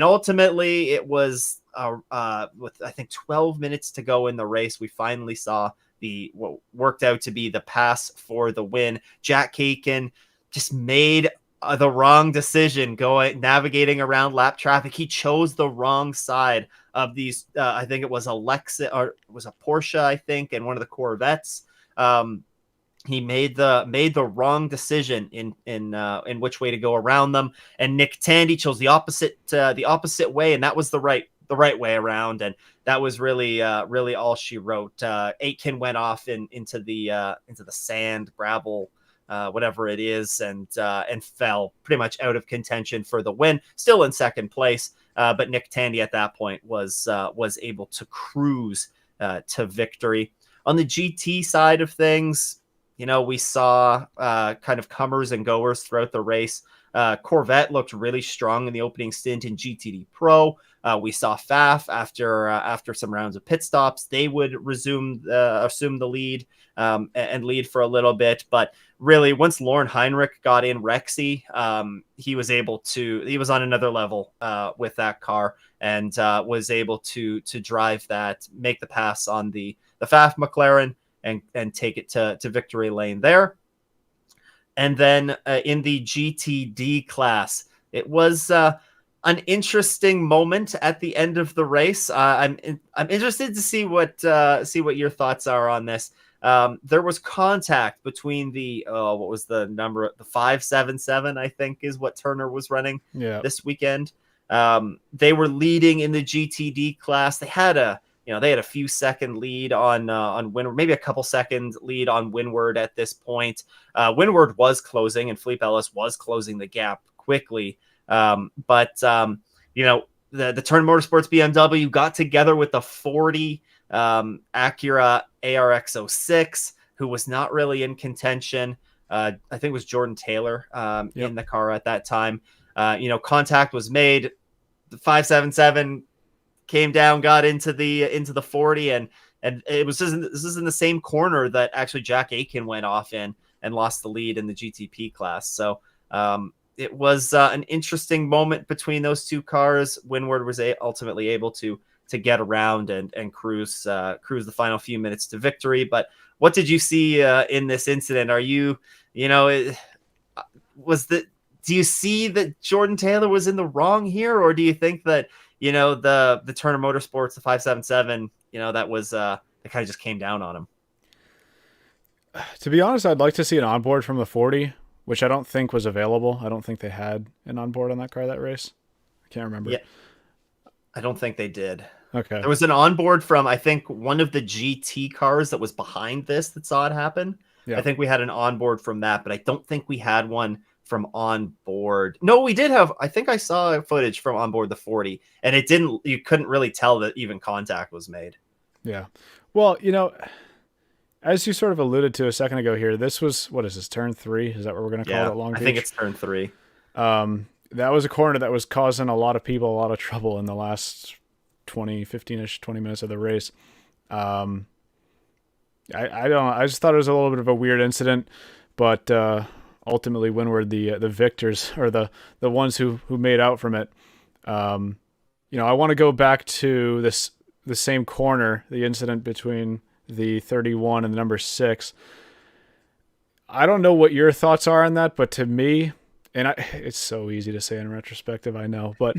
ultimately it was with I think 12 minutes to go in the race, we finally saw what worked out to be the pass for the win. Jack Aitken just made the wrong decision navigating around lap traffic. He chose the wrong side of these. I think it was a Lexus, or it was a Porsche, I think, and one of the Corvettes. He made the wrong decision in which way to go around them, and Nick Tandy chose the opposite way, and that was the right way around, and that was really all she wrote. Aitken went off into the sand, gravel, whatever it is, and fell pretty much out of contention for the win. Still in second place, but Nick Tandy at that point was able to cruise to victory. On the GT side of things, we saw kind of comers and goers throughout the race. Corvette looked really strong in the opening stint in GTD Pro. We saw Faf after some rounds of pit stops. They would assume the lead and lead for a little bit. But really, once Lauren Heinrich got in Rexy, he was on another level with that car, and was able to drive that, make the pass on the Faf McLaren, and take it to victory lane there. And then in the GTD class, it was an interesting moment at the end of the race. I'm interested to see what your thoughts are on this. There was contact between what was the number? The 577, I think, is what Turner was running this weekend. They were leading in the GTD class. They had a few second lead on Windward, maybe a couple second lead on Windward at this point. Windward was closing, and Felipe Ellis was closing the gap quickly. But the Turner Motorsports BMW got together with the 40 Acura ARX-06, who was not really in contention. I think it was Jordan Taylor in the car at that time. Contact was made. The 577 came down, got into the 40, and it was this is in the same corner that actually Jack Aitken went off in and lost the lead in the GTP class. So it was an interesting moment between those two cars. Windward was ultimately able to get around and cruise the final few minutes to victory. But what did you see in this incident? Are you, do you see that Jordan Taylor was in the wrong here, or do you think that, the Turner Motorsports, the 577, that was, it kind of just came down on him?
To be honest, I'd like to see an onboard from the 40, which I don't think was available. I don't think they had an onboard on that car that race. I can't remember.
Yeah, I don't think they did.
Okay.
There was an onboard from, I think, one of the GT cars that was behind this that saw it happen. Yeah. I think we had an onboard from that, but I don't think we had one from onboard. No, we did have, I think I saw footage from onboard the 40, and you couldn't really tell that even contact was made.
Yeah. Well, as you sort of alluded to a second ago here, this was, what is this, turn 3? Is that what we're going to call it at Long Beach?
I think it's turn 3.
That was a corner that was causing a lot of people a lot of trouble in the last 15-ish, 20 minutes of the race. I just thought it was a little bit of a weird incident, but ultimately Windward, the victors, or the ones who made out from it. I want to go back to the same corner, the incident between the 31 and the number 6. I don't know what your thoughts are on that, but to me, and it's so easy to say in retrospective, I know, but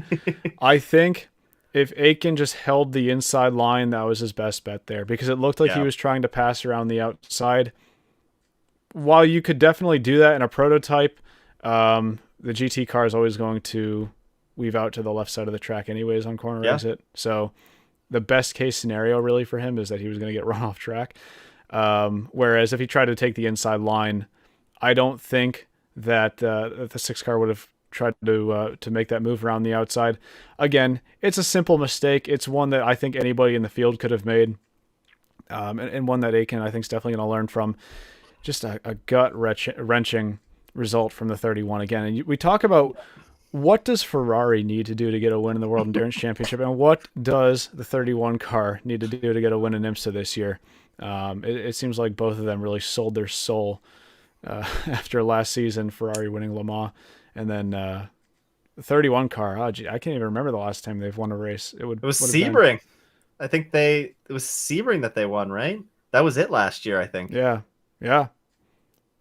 I think if Aitken just held the inside line, that was his best bet there, because it looked like he was trying to pass around the outside. While you could definitely do that in a prototype, the GT car is always going to weave out to the left side of the track anyways on corner exit. So the best case scenario really for him is that he was going to get run off track. Whereas if he tried to take the inside line, I don't think that the 6 car would have tried to make that move around the outside. Again, it's a simple mistake. It's one that I think anybody in the field could have made, and one that Aitken I think is definitely going to learn from. Just a gut-wrenching result from the 31 again. And we talk about what does Ferrari need to do to get a win in the World Endurance Championship, and what does the 31 car need to do to get a win in IMSA this year. It seems like both of them really sold their soul after last season, Ferrari winning Le Mans, and then the 31 car. I can't even remember the last time they've won a race. It was
Sebring. I think it was Sebring that they won, right? That was it last year, I think.
Yeah.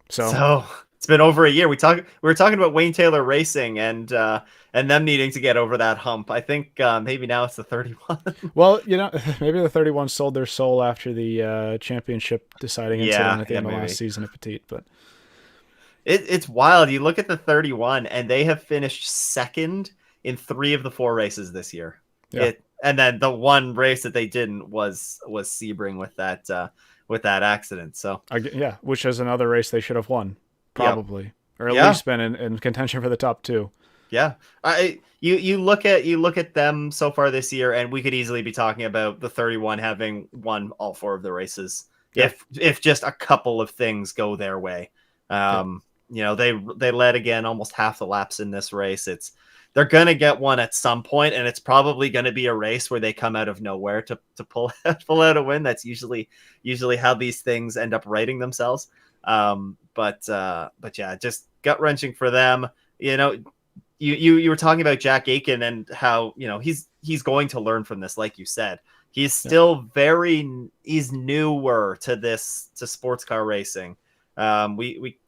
So it's been over a year. We were talking about Wayne Taylor Racing and them needing to get over that hump. I think maybe now it's the 31.
Well, maybe the 31 sold their soul after the championship deciding incident at the end of last season at Petit. But
it's wild. You look at the 31, and they have finished second in 3 of the 4 races this year.
Yeah.
And then the one race that they didn't was Sebring with that accident. So
which is another race they should have won, probably, or at least been in contention for the top 2.
Yeah, you look at them so far this year, and we could easily be talking about the 31 having won all 4 of the races if just a couple of things go their way. They led again almost half the laps in this race. they're going to get one at some point, and it's probably going to be a race where they come out of nowhere to pull out a win. That's usually how these things end up righting themselves. But yeah, just gut wrenching for them. You know, you were talking about Jack Aiken and how, you know, he's going to learn from this, like you said. He's still he's newer to sports car racing. We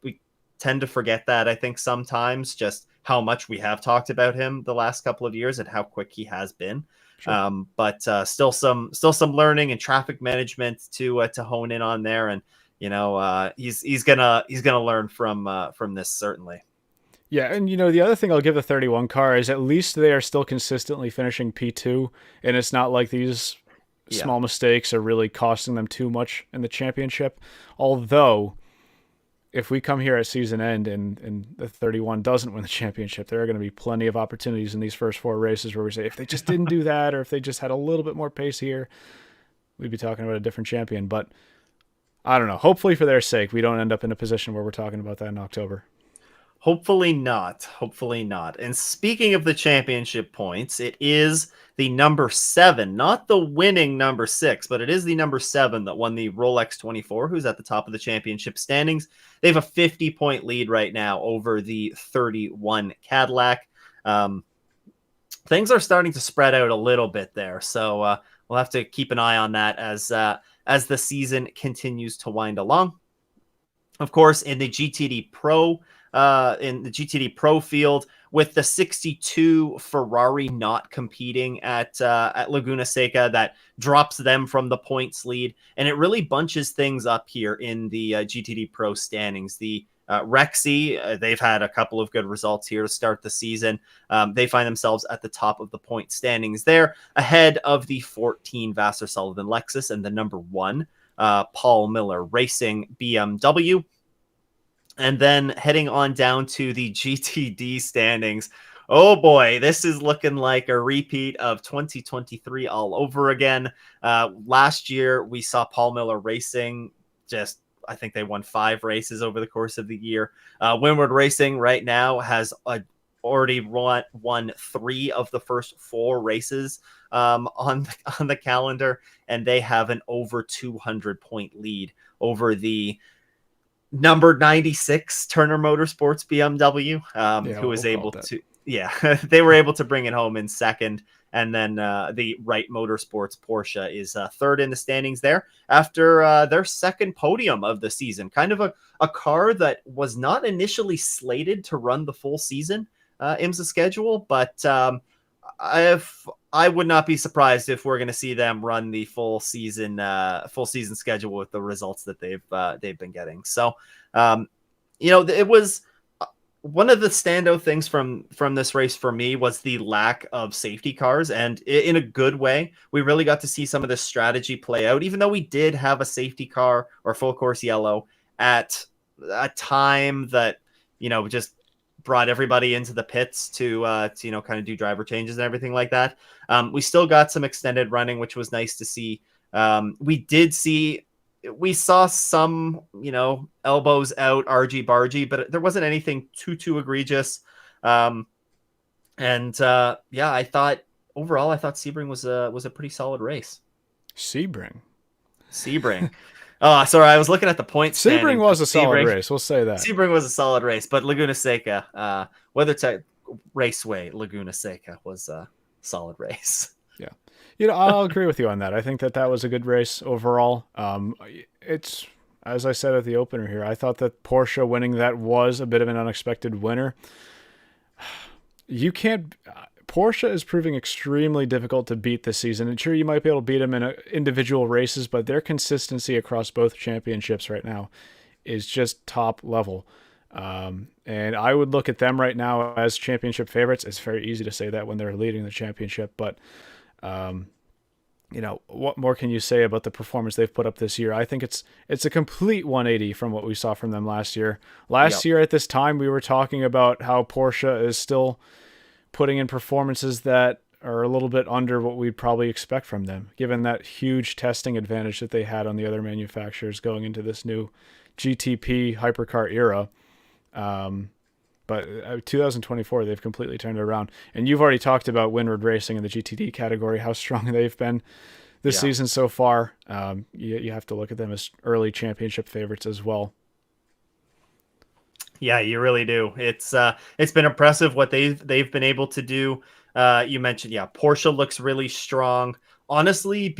tend to forget that, I think, sometimes, just how much we have talked about him the last couple of years and how quick he has been. Sure. But still some learning and traffic management to hone in on there. And, you know, he's gonna learn from this, certainly.
Yeah, and you know, the other thing I'll give the 31 car is at least they are still consistently finishing P2, and it's not like these small mistakes are really costing them too much in the championship. Although, if we come here at season end and the 31 doesn't win the championship, there are going to be plenty of opportunities in these first 4 races where we say, if they just didn't do that, or if they just had a little bit more pace here, we'd be talking about a different champion. But I don't know. Hopefully for their sake, we don't end up in a position where we're talking about that in October.
Hopefully not. Hopefully not. And speaking of the championship points, it is the number 7, not the winning number 6, but it is the number 7 that won the Rolex 24, who's at the top of the championship standings. They have a 50-point lead right now over the 31 Cadillac. Things are starting to spread out a little bit there, so we'll have to keep an eye on that as the season continues to wind along. Of course, in the GTD Pro field, with the 62 Ferrari not competing at Laguna Seca, that drops them from the points lead, and it really bunches things up here in the GTD Pro standings. The Rexy, they've had a couple of good results here to start the season. They find themselves at the top of the point standings there, ahead of the 14 Vassar Sullivan Lexus and the number 1 Paul Miller Racing BMW. And then heading on down to the GTD standings. Oh boy, this is looking like a repeat of 2023 all over again. Last year, we saw Paul Miller Racing I think they won 5 races over the course of the year. Windward Racing right now has already won 3 of the first 4 races on the calendar, and they have an over 200-point lead over the number 96 Turner Motorsports BMW, who was able to, they were able to bring it home in second. And then the Wright Motorsports Porsche is third in the standings there after their second podium of the season. Kind of a car that was not initially slated to run the full season IMSA schedule, but I would not be surprised if we're going to see them run the full season schedule with the results that they've been getting. So, you know, it was one of the standout things from this race for me was the lack of safety cars, and in a good way. We really got to see some of this strategy play out, even though we did have a safety car or full course yellow at a time that, you know, just brought everybody into the pits to you know, kind of do driver changes and everything like that. We still got some extended running, which was nice to see. We saw some, you know, elbows out, argy-bargy, but there wasn't anything too egregious. Yeah, I thought Sebring was a pretty solid race.
Sebring.
Oh, sorry, I was looking at the points.
Sebring was a solid race. We'll say that.
Sebring was a solid race, but Laguna Seca, WeatherTech Raceway Laguna Seca was a solid race.
Yeah. You know, I'll agree with you on that. I think that was a good race overall. It's, as I said at the opener here, I thought that Porsche winning that was a bit of an unexpected winner. Porsche is proving extremely difficult to beat this season. And sure, you might be able to beat them in individual races, but their consistency across both championships right now is just top level. And I would look at them right now as championship favorites. It's very easy to say that when they're leading the championship, but you know, what more can you say about the performance they've put up this year? I think it's a complete 180 from what we saw from them last year. Last year at this time, we were talking about how Porsche is still putting in performances that are a little bit under what we'd probably expect from them, given that huge testing advantage that they had on the other manufacturers going into this new GTP hypercar era. But 2024, they've completely turned it around. And you've already talked about Windward Racing in the GTD category, how strong they've been this
Yeah.
season so far. You have to look at them as early championship favorites as well.
Yeah, you really do. It's been impressive what they've been able to do. You mentioned, yeah, Porsche looks really strong. Honestly,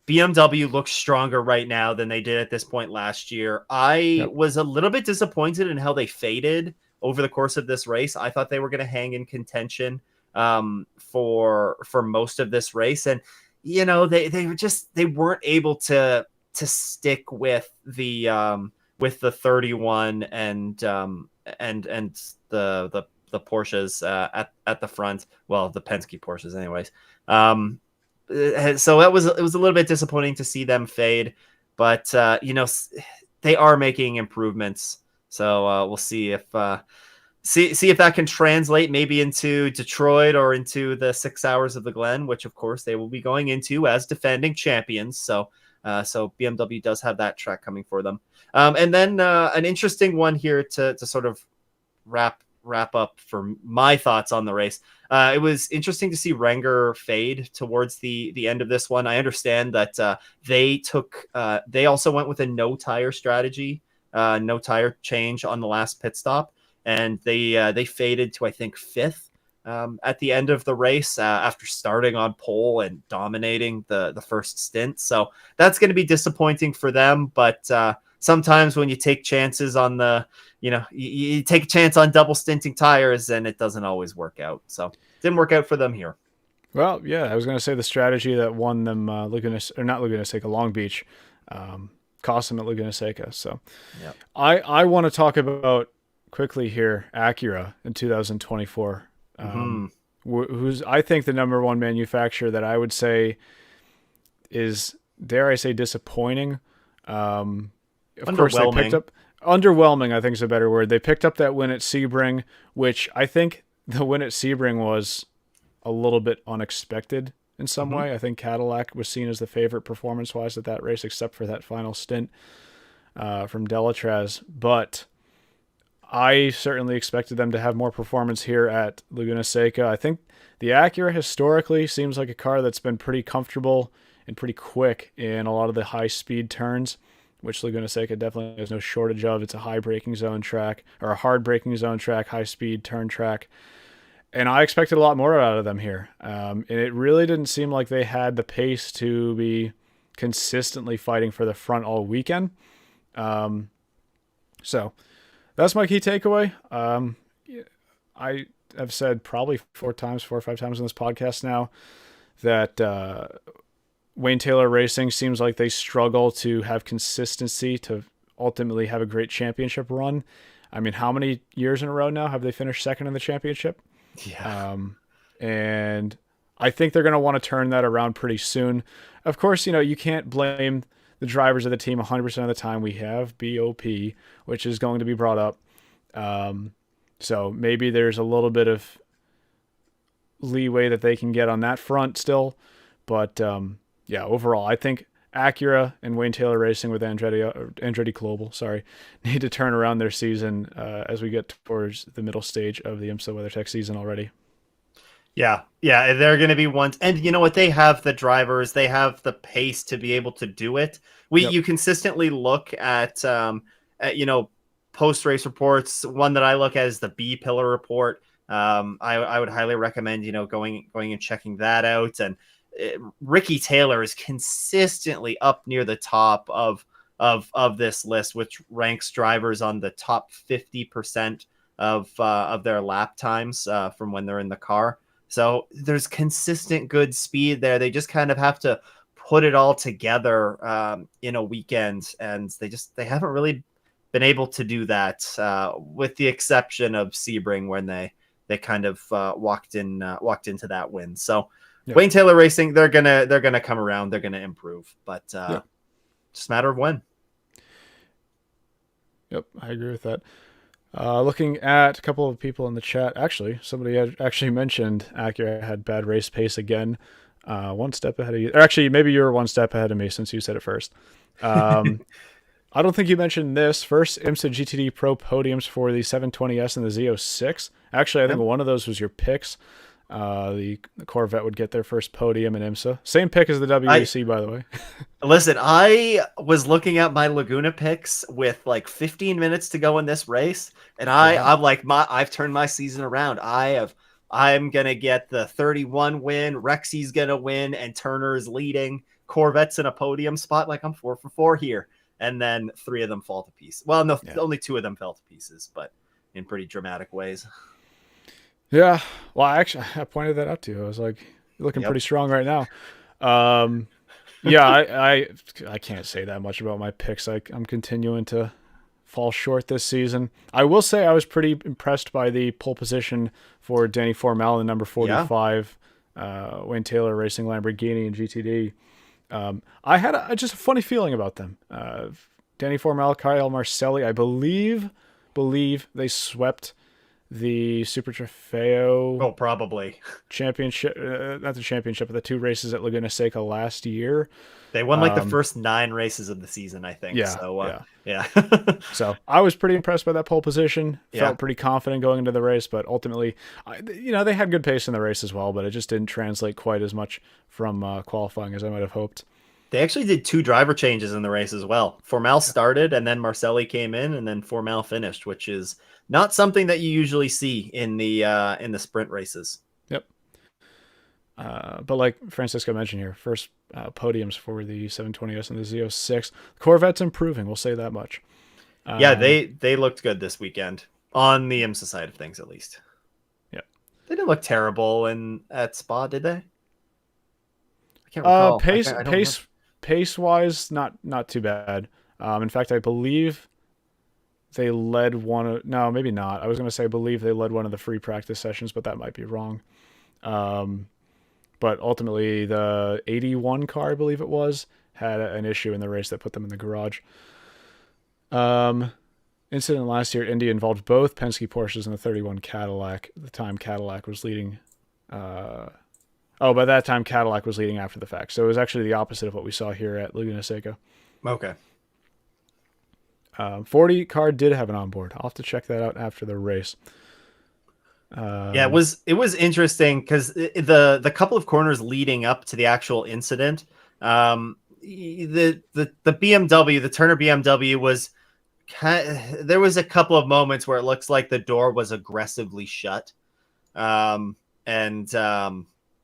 BMW looks stronger right now than they did at this point last year. I
Yep.
was a little bit disappointed in how they faded over the course of this race. I thought they were going to hang in contention for most of this race, and they weren't able to stick with the 31 and the Porsches at the front. Well, the Penske Porsches, anyways. So it was a little bit disappointing to see them fade, but they are making improvements. So we'll see if see if that can translate maybe into Detroit or into the 6 hours of the Glen, which of course they will be going into as defending champions. So BMW does have that track coming for them. And then an interesting one here to sort of wrap up for my thoughts on the race. It was interesting to see Renger fade towards the end of this one. I understand that they also went with a no tire strategy, no tire change on the last pit stop, and they faded to I think fifth at the end of the race after starting on pole and dominating the first stint. So that's going to be disappointing for them, but sometimes when you take chances on you take a chance on double stinting tires and it doesn't always work out. So didn't work out for them here.
Well, yeah, I was going to say the strategy that won them Laguna Seca, Long Beach, cost them at Laguna Seca. So
Yep.
I want to talk about quickly here Acura in 2024. Who's I think the number one manufacturer that I would say is, dare I say, disappointing. Of course, they picked up underwhelming. I think is a better word. They picked up that win at Sebring, which I think the win at Sebring was a little bit unexpected in some way. I think Cadillac was seen as the favorite performance-wise at that race, except for that final stint from Delatraz. But I certainly expected them to have more performance here at Laguna Seca. I think the Acura historically seems like a car that's been pretty comfortable and pretty quick in a lot of the high-speed turns, which Laguna Seca definitely has no shortage of. It's a high braking zone track, or a hard braking zone track, high-speed turn track. And I expected a lot more out of them here. And it really didn't seem like they had the pace to be consistently fighting for the front all weekend. So that's my key takeaway. I have said probably 4 or 5 times on this podcast now that Wayne Taylor Racing seems like they struggle to have consistency to ultimately have a great championship run. I mean, how many years in a row now have they finished second in the championship?
Yeah.
And I think they're going to want to turn that around pretty soon. Of course, you can't blame the drivers of the team 100% of the time. We have BOP, which is going to be brought up. So maybe there's a little bit of leeway that they can get on that front still. But yeah, overall, I think Acura and Wayne Taylor Racing with Andretti Global, need to turn around their season as we get towards the middle stage of the IMSA WeatherTech season already.
Yeah, they're going to be ones, and you know what? They have the drivers, they have the pace to be able to do it. You consistently look at post race reports. One that I look at is the B Pillar report. I would highly recommend going and checking that out. And Ricky Taylor is consistently up near the top of this list, which ranks drivers on the top 50% of their lap times from when they're in the car. So there's consistent good speed there. They just kind of have to put it all together in a weekend, and they haven't really been able to do that, with the exception of Sebring when they kind of walked into that win. So Wayne Taylor Racing, they're gonna come around, they're gonna improve, but just a matter of when.
Yep, I agree with that. Looking at a couple of people in the chat, actually, somebody had actually mentioned Acura had bad race pace again. One step ahead of you. Or actually, maybe you were one step ahead of me since you said it first. I don't think you mentioned this. First IMSA GTD Pro podiums for the 720S and the Z06. Actually, I think
Yep.
one of those was your picks. The Corvette would get their first podium in IMSA. Same pick as the
I
WEC, by the way.
Listen, I was looking at my Laguna picks with like 15 minutes to go in this race, and
Wow.
I'm like, I've turned my season around. I'm gonna get the 31 win. Rexy's gonna win, and Turner is leading. Corvette's in a podium spot. Like I'm 4 for 4 here, and then 3 of them fall to pieces. Well, no,
Yeah.
only 2 of them fell to pieces, but in pretty dramatic ways.
Yeah. Well, I pointed that out to you. I was like, you're looking
Yep.
pretty strong right now. Um, yeah, I can't say that much about my picks. I'm continuing to fall short this season. I will say I was pretty impressed by the pole position for Danny Formal in number
Yeah.
45, Wayne Taylor Racing Lamborghini and GTD. I had just a funny feeling about them. Danny Formal, Kyle Marcelli, I believe they swept the Super Trofeo
Oh, probably.
championship, not the championship, but the 2 races at Laguna Seca last year.
They won like the
Um,
first 9 races of the season, I think.
yeah,
So,
yeah.
yeah.
So I was pretty impressed by that pole position.
Yeah.
Felt pretty confident going into the race, but ultimately, they had good pace in the race as well, but it just didn't translate quite as much from qualifying as I might have hoped.
They actually did 2 driver changes in the race as well. Formal started, and then Marcelli came in, and then Formal finished, which is not something that you usually see in the sprint races.
Yep. But like Francisco mentioned here, first podiums for the 720S and the Z06. Corvette's improving. We'll say that much.
Yeah, they looked good this weekend on the IMSA side of things, at least.
Yeah.
They didn't look terrible at Spa, did they? I can't recall. I don't remember.
Pace wise, not too bad. In fact, I believe they led one of, no, maybe not. I was going to say I believe they led one of the free practice sessions, but that might be wrong. But ultimately, the 81 car, I believe it was, had an issue in the race that put them in the garage. Incident last year at Indy involved both Penske Porsches and the 31 Cadillac. At the time, Cadillac was leading. By that time, Cadillac was leading after the fact. So it was actually the opposite of what we saw here at Laguna Seca.
Okay.
40 car did have an onboard. I'll have to check that out after the race.
Yeah, it was interesting because the couple of corners leading up to the actual incident, the BMW, the Turner BMW was there was a couple of moments where it looks like the door was aggressively shut, and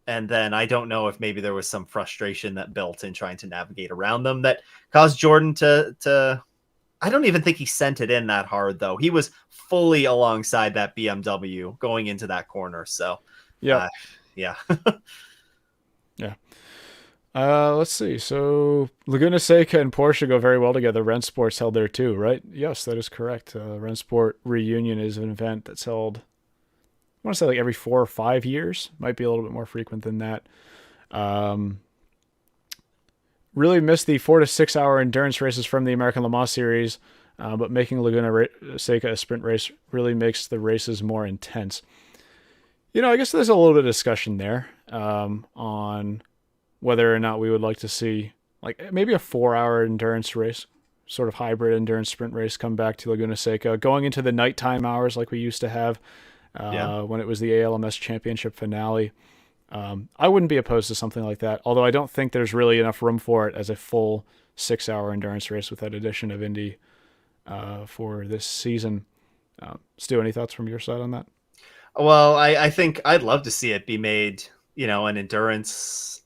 then I don't know if maybe there was some frustration that built in trying to navigate around them that caused Jordan to. I don't even think he sent it in that hard, though. He was fully alongside that BMW going into that corner. So,
yeah.
Yeah.
Yeah. Let's see. So Laguna Seca and Porsche go very well together. Rennsport's held there too, right? Yes, that is correct. Rennsport Reunion is an event that's held, I want to say like every 4 or 5 years. Might be a little bit more frequent than that. Really missed the 4 to 6 hour endurance races from the American Le Mans series, but making Laguna Seca a sprint race really makes the races more intense. I guess there's a little bit of discussion there on whether or not we would like to see like maybe a 4-hour endurance race, sort of hybrid endurance sprint race, come back to Laguna Seca, going into the nighttime hours like we used to have when it was the ALMS Championship finale. I wouldn't be opposed to something like that, although I don't think there's really enough room for it as a full 6-hour endurance race with that addition of Indy for this season. Stu, any thoughts from your side on that?
Well, I think I'd love to see it be made, an endurance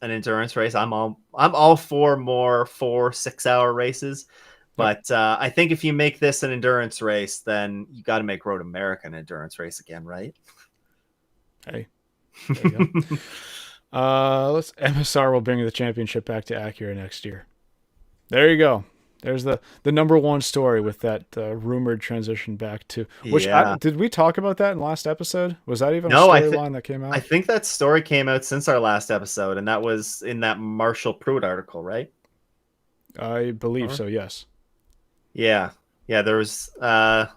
race. I'm all for more 4-6 hour races.
Yep.
But I think if you make this an endurance race, then you got to make Road America an endurance race again, right?
Hey. There you go. MSR will bring the championship back to Acura next year. There you go. There's the number one story with that rumored transition back to which did we talk about that in last episode? Was that even a storyline that came out?
I think that story came out since our last episode, and that was in that Marshall Pruitt article, right?
I believe so. Yes.
Yeah. There was the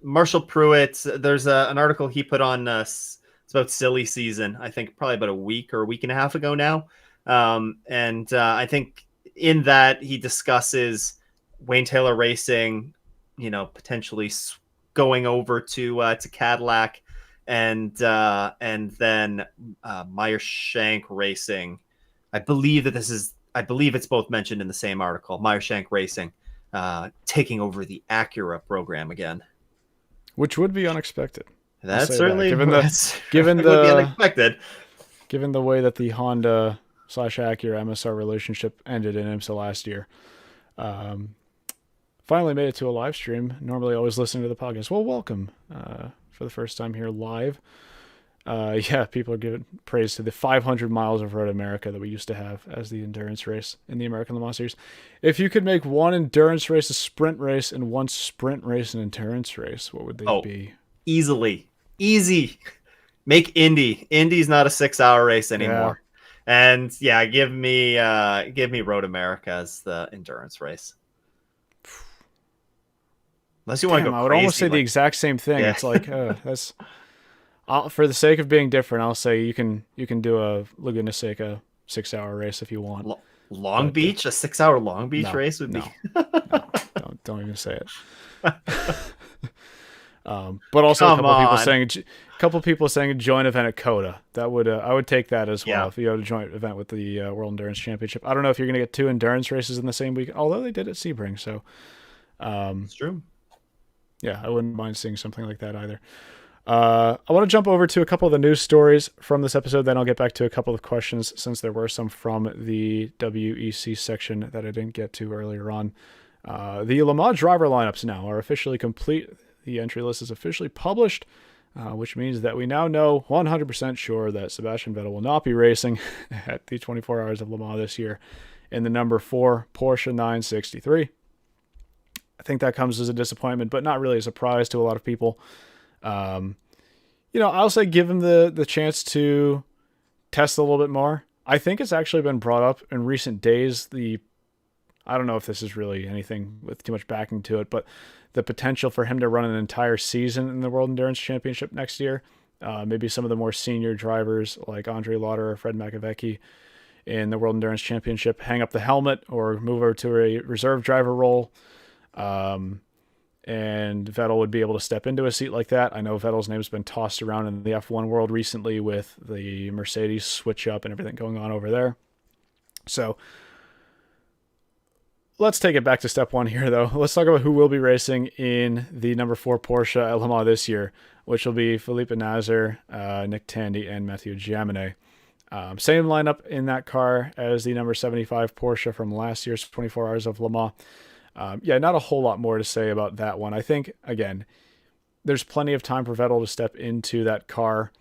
Marshall Pruitt. There's an article he put on. It's about silly season. I think probably about a week or a week and a half ago now. And I think in that he discusses Wayne Taylor Racing, potentially going over to Cadillac, and then Meyer Shank Racing. I believe it's both mentioned in the same article. Meyer Shank Racing taking over the Acura program again,
which would be unexpected.
That's certainly
given
would be unexpected.
Given the way that the Honda / Acura MSR relationship ended in IMSA last year. Finally made it to a live stream. Normally always listening to the podcast. Well, welcome for the first time here live. People are giving praise to the 500 miles of Road America that we used to have as the endurance race in the American Le Mans Series. If you could make one endurance race a sprint race and one sprint race an endurance race, what would they be?
Easy. Make Indy. Indy's not a 6-hour race anymore. Yeah. And give me Road America as the endurance race. Unless you want to go crazy.
I would almost say the exact same thing. Yeah. It's like that's for the sake of being different. I'll say you can do a Laguna Seca 6-hour race if you want.
Long Beach, a 6-hour Long Beach race would be.
No, don't even say it. But also a couple people saying a joint event at Coda. That would I would take that as well if you had a joint event with the World Endurance Championship. I don't know if you're going to get 2 endurance races in the same week, although they did at Sebring. So
it's true.
Yeah, I wouldn't mind seeing something like that either. I want to jump over to a couple of the news stories from this episode, then I'll get back to a couple of questions since there were some from the WEC section that I didn't get to earlier on. The Le Mans driver lineups now are officially complete. The entry list is officially published, which means that we now know 100% sure that Sebastian Vettel will not be racing at the 24 Hours of Le Mans this year in the number 4 Porsche 963. I think that comes as a disappointment, but not really a surprise to a lot of people. I'll say give him the chance to test a little bit more. I think it's actually been brought up in recent days. I don't know if this is really anything with too much backing to it, but the potential for him to run an entire season in the World Endurance Championship next year. Maybe some of the more senior drivers like Andre Lauder or Fred Makovecki in the World Endurance Championship hang up the helmet or move over to a reserve driver role. And Vettel would be able to step into a seat like that. I know Vettel's name's been tossed around in the F1 world recently with the Mercedes switch up and everything going on over there. So let's take it back to step 1 here, though. Let's talk about who will be racing in the number 4 Porsche at Le Mans this year, which will be Felipe Nasr, Nick Tandy, and Mathieu Jaminet. Same lineup in that car as the number 75 Porsche from last year's 24 Hours of Le Mans. Not a whole lot more to say about that one. I think, again, there's plenty of time for Vettel to step into that car,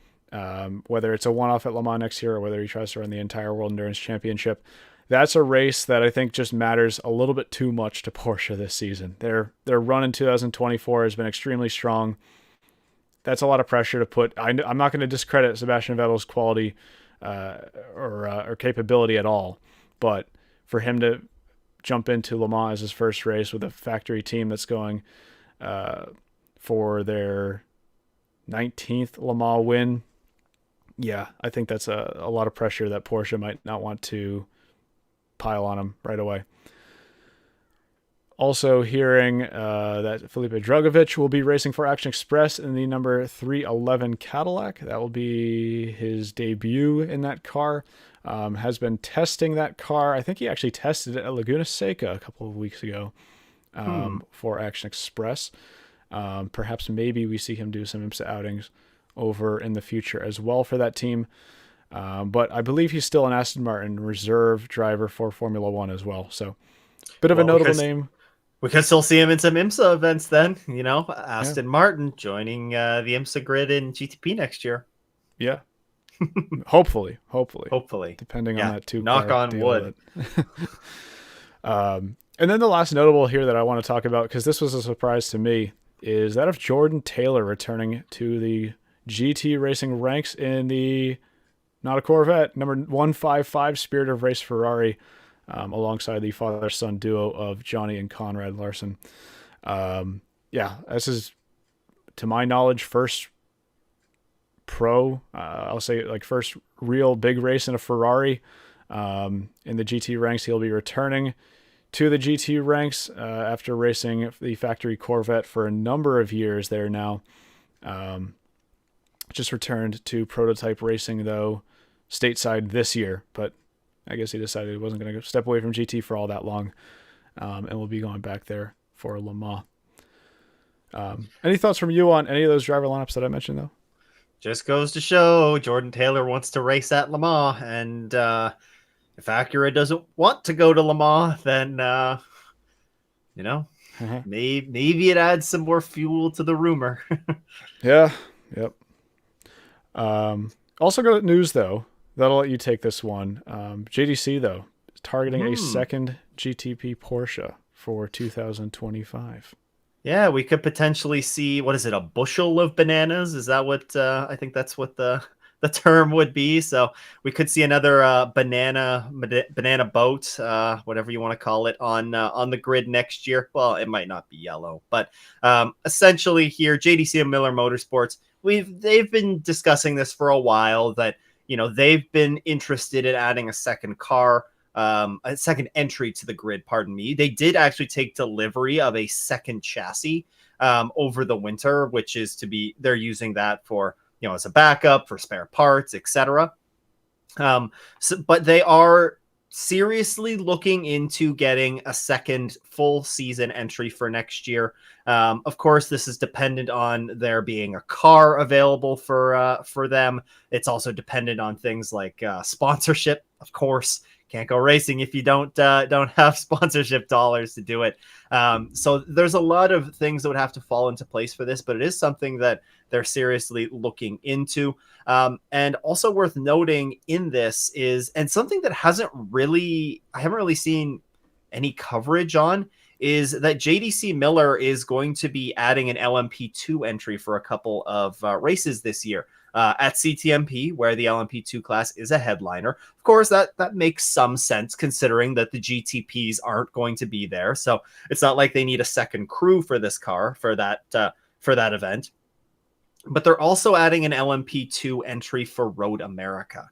whether it's a one-off at Le Mans next year or whether he tries to run the entire World Endurance Championship. That's a race that I think just matters a little bit too much to Porsche this season. Their run in 2024 has been extremely strong. That's a lot of pressure to put. I'm not going to discredit Sebastian Vettel's quality or capability at all, but for him to jump into Le Mans as his first race with a factory team that's going for their 19th Le Mans win, I think that's a lot of pressure that Porsche might not want to pile on him right away. Also hearing that Felipe Drugovich will be racing for Action Express in the number 311 Cadillac. That will be his debut in that car. Has been testing that car. I think he actually tested it at Laguna Seca a couple of weeks ago for Action Express. Perhaps maybe we see him do some IMSA outings over in the future as well for that team. But I believe he's still an Aston Martin reserve driver for Formula One as well. So bit of a notable name.
We could still see him in some IMSA events then, Aston Martin joining the IMSA grid in GTP next year.
Yeah. Hopefully. Depending on that too.
Knock on wood.
And then the last notable here that I want to talk about, because this was a surprise to me, is that of Jordan Taylor returning to the GT racing ranks in the, not a Corvette, number 155 Spirit of Race Ferrari, alongside the father-son duo of Johnny and Conrad Larson. This is, to my knowledge, first I'll say first real big race in a Ferrari. in the GT ranks. He'll be returning to the GT ranks after racing the factory Corvette for a number of years there now. Just returned to prototype racing, though, stateside this year, but I guess he decided he wasn't going to step away from GT for all that long, and we'll be going back there for Le Mans. Any thoughts from you on any of those driver lineups that I mentioned, though?
Just goes to show Jordan Taylor wants to race at Le Mans, and if Acura doesn't want to go to Le Mans, then maybe it adds some more fuel to the rumor.
Yeah. Yep. Also got news, though. That'll let you take this one. JDC, though, is targeting a second GTP Porsche for 2025.
Yeah, we could potentially see, what is it, a bushel of bananas? Is that what, I think that's what the term would be. So we could see another banana boat, whatever you want to call it, on the grid next year. Well, it might not be yellow, but essentially here, JDC and Miller Motorsports, they've been discussing this for a while, that they've been interested in adding a second car, a second entry to the grid. Pardon me. They did actually take delivery of a second chassis over the winter, which is they're using that for as a backup for spare parts, etc. But they are seriously looking into getting a second full season entry for next year. Of course, this is dependent on there being a car available for them. It's also dependent on things like sponsorship. Of course, can't go racing if you don't have sponsorship dollars to do it. So there's a lot of things that would have to fall into place for this, but it is something that they're seriously looking into. And also worth noting in this is, and something that I haven't really seen any coverage on, is that JDC Miller is going to be adding an LMP2 entry for a couple of races this year. At CTMP, where the LMP2 class is a headliner. Of course, that makes some sense considering that the GTPs aren't going to be there. So it's not like they need a second crew for this car for that event. But they're also adding an LMP2 entry for Road America.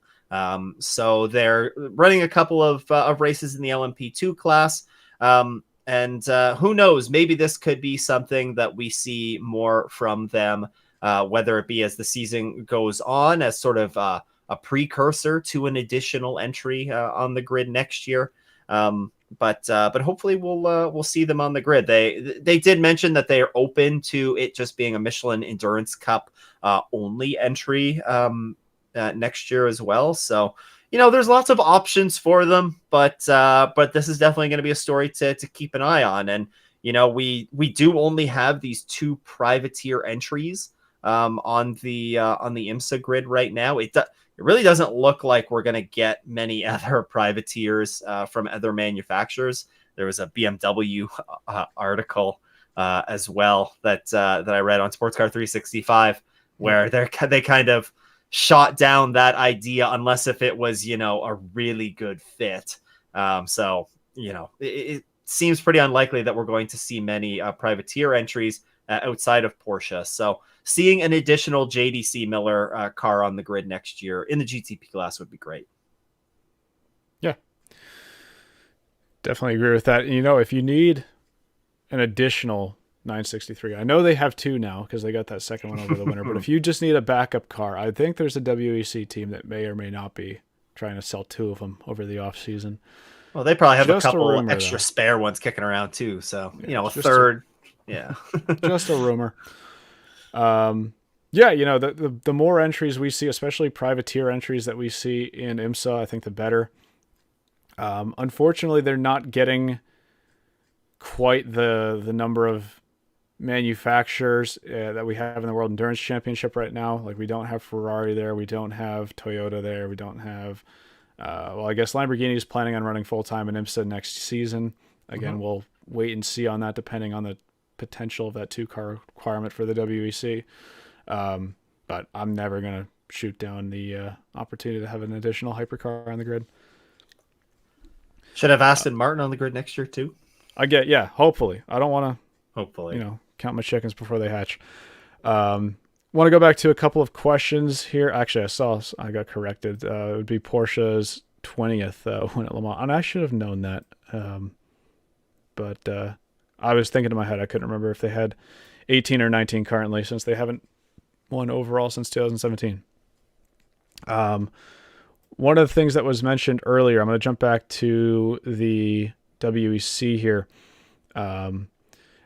So they're running a couple of races in the LMP2 class. And who knows, maybe this could be something that we see more from them, whether it be as the season goes on, as sort of a precursor to an additional entry on the grid next year. But hopefully we'll see them on the grid. They did mention that they are open to it just being a Michelin Endurance Cup only entry next year as well. So there's lots of options for them, but this is definitely going to be a story to keep an eye on. And we do only have these two privateer entries on the IMSA grid right now. It really doesn't look like we're going to get many other privateers from other manufacturers. There was a BMW article as well that I read on SportsCar 365, where they kind of shot down that idea unless if it was a really good fit. So it seems pretty unlikely that we're going to see many privateer entries outside of Porsche. So seeing an additional JDC Miller car on the grid next year in the GTP class would be great.
Yeah, definitely agree with that. And, if you need an additional 963, I know they have two now because they got that second one over the winter, but if you just need a backup car, I think there's a WEC team that may or may not be trying to sell two of them over the off season.
Well, they probably have
just
a couple
rumor,
extra spare ones kicking around too. So, a third. Yeah.
Just a rumor. The more entries we see, especially privateer entries that we see in IMSA, I think the better. Unfortunately, they're not getting quite the number of manufacturers that we have in the World Endurance Championship right now. Like, we don't have Ferrari there. We don't have Toyota there. We don't have, I guess Lamborghini is planning on running full-time in IMSA next season. Again, we'll wait and see on that depending on the potential of that two-car requirement for the WEC. But I'm never going to shoot down the opportunity to have an additional hypercar on the grid.
Should have Aston Martin on the grid next year too.
Hopefully. I don't want to, count my chickens before they hatch. Want to go back to a couple of questions here. Actually, I got corrected. It would be Porsche's 20th win at Le Mans, and I should have known that. But I was thinking in my head, I couldn't remember if they had 18 or 19 currently, since they haven't won overall since 2017. One of the things that was mentioned earlier, I'm going to jump back to the WEC here.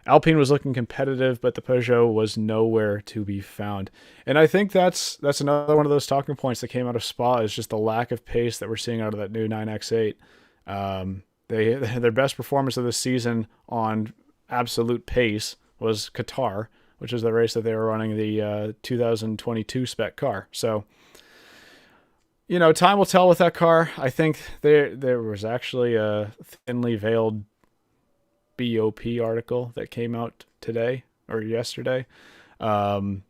Alpine was looking competitive, but the Peugeot was nowhere to be found. And I think that's another one of those talking points that came out of Spa, is just the lack of pace that we're seeing out of that new 9X8. Their best performance of the season on absolute pace was Qatar, which is the race that they were running the 2022 spec car. So, time will tell with that car. I think there was actually a thinly veiled BOP article that came out today or yesterday, where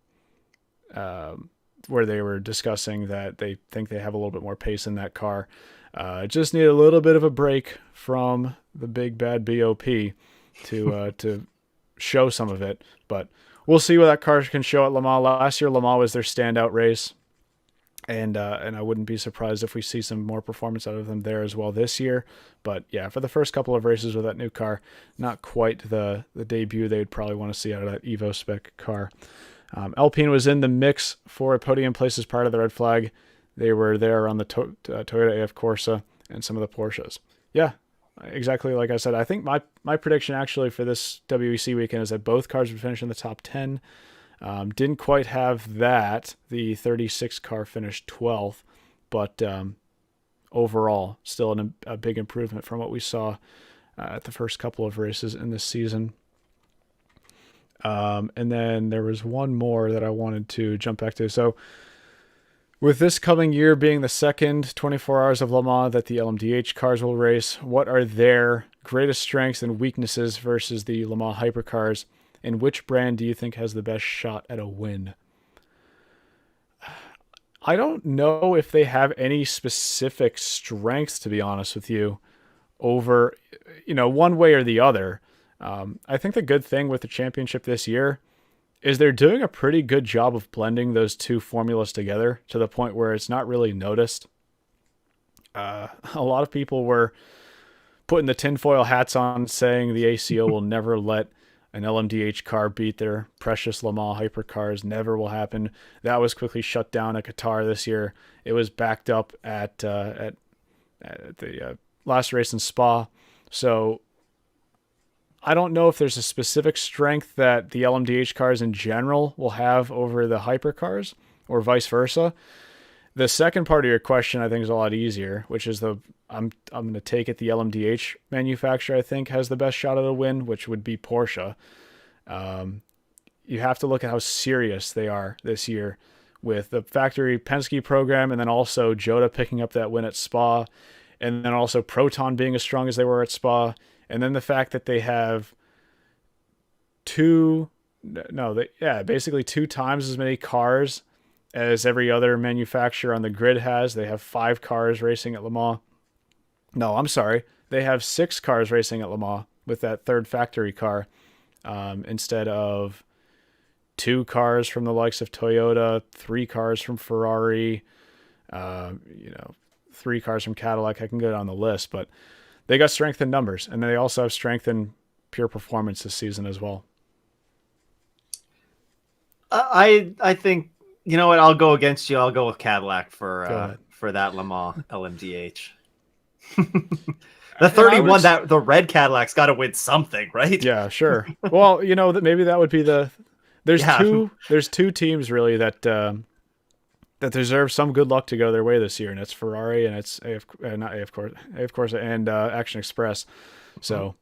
they were discussing that they think they have a little bit more pace in that car. Just need a little bit of a break from the big bad BOP to show some of it. But we'll see what that car can show at Le Mans. Last year, Le Mans was their standout race. And I wouldn't be surprised if we see some more performance out of them there as well this year. But yeah, for the first couple of races with that new car, not quite the debut they would probably want to see out of that Evo spec car. Alpine was in the mix for a podium place as part of the red flag. They were there on the Toyota AF Corsa and some of the Porsches. Yeah, exactly like I said. I think my prediction actually for this WEC weekend is that both cars would finish in the top 10. Didn't quite have that. The 36 car finished 12th, but overall, still a big improvement from what we saw at the first couple of races in this season. And then there was one more that I wanted to jump back to. So, with this coming year being the second 24 Hours of Le Mans that the LMDH cars will race, what are their greatest strengths and weaknesses versus the Le Mans hypercars? And which brand do you think has the best shot at a win? I don't know if they have any specific strengths, to be honest with you, over, one way or the other. I think the good thing with the championship this year is they're doing a pretty good job of blending those two formulas together to the point where it's not really noticed. A lot of people were putting the tinfoil hats on, saying the ACO will never let an LMDH car beat their precious Le Mans hypercars. Never will happen. That was quickly shut down at Qatar this year. It was backed up at the last race in Spa. So I don't know if there's a specific strength that the LMDH cars in general will have over the hypercars or vice versa. The second part of your question, I think, is a lot easier, which is I'm going to take it the LMDH manufacturer, I think, has the best shot at a win, which would be Porsche. You have to look at how serious they are this year with the factory Penske program, and then also Jota picking up that win at Spa, and then also Proton being as strong as they were at Spa, and then the fact that they have basically 2 times as many cars as every other manufacturer on the grid has. They have 5 cars racing at Le Mans. No, I'm sorry. They have 6 cars racing at Le Mans with that third factory car, instead of 2 cars from the likes of Toyota, 3 cars from Ferrari, 3 cars from Cadillac. I can go down the list, but they got strength in numbers, and they also have strength in pure performance this season as well.
I think, you know what? I'll go against you. I'll go with Cadillac for that Le Mans LMDH. The 31, that the red Cadillac's got to win something, right?
Yeah, sure. Well, maybe that would be there's 2 teams really that deserve some good luck to go their way this year, and it's Ferrari and it's AF Corsa and Action Express. So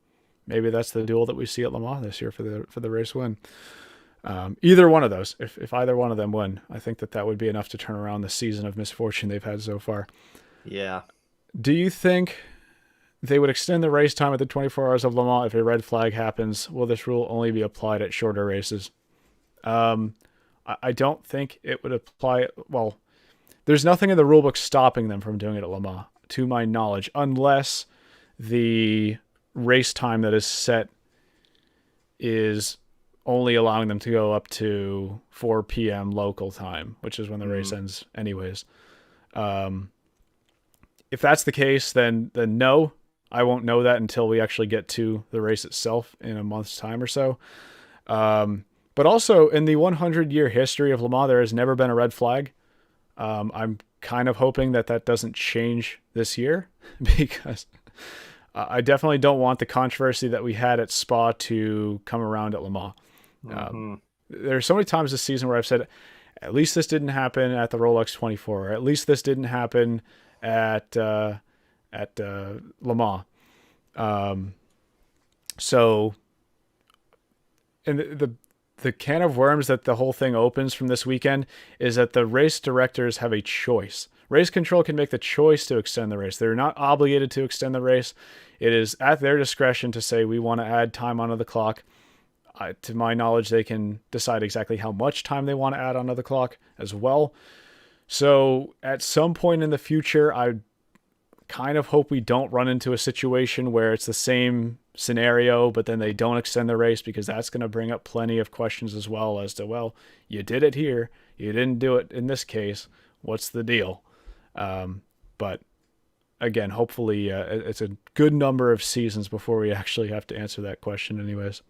maybe that's the duel that we see at Le Mans this year for the race win. Either one of those, if either one of them win, I think that would be enough to turn around the season of misfortune they've had so far.
Yeah.
Do you think they would extend the race time at the 24 Hours of Le Mans if a red flag happens? Will this rule only be applied at shorter races? I don't think it would apply. Well, there's nothing in the rulebook stopping them from doing it at Le Mans, to my knowledge, unless the race time that is set is only allowing them to go up to 4 p.m. local time, which is when the race ends anyways. if that's the case, then no, I won't know that until we actually get to the race itself in a month's time or so. But also in the 100-year history of Le Mans, there has never been a red flag. I'm kind of hoping that doesn't change this year because I definitely don't want the controversy that we had at Spa to come around at Le Mans.
Mm-hmm.
There's so many times this season where I've said, at least this didn't happen at the Rolex 24, or at least this didn't happen at Le Mans. So, and the can of worms that the whole thing opens from this weekend is that the race directors have a choice. Race control can make the choice to extend the race. They're not obligated to extend the race. It is at their discretion to say, we want to add time onto the clock. To my knowledge, they can decide exactly how much time they want to add onto the clock as well. So at some point in the future, I kind of hope we don't run into a situation where it's the same scenario, but then they don't extend the race, because that's going to bring up plenty of questions as well as to, well, you did it here, you didn't do it in this case. What's the deal? But again, hopefully it's a good number of seasons before we actually have to answer that question anyways.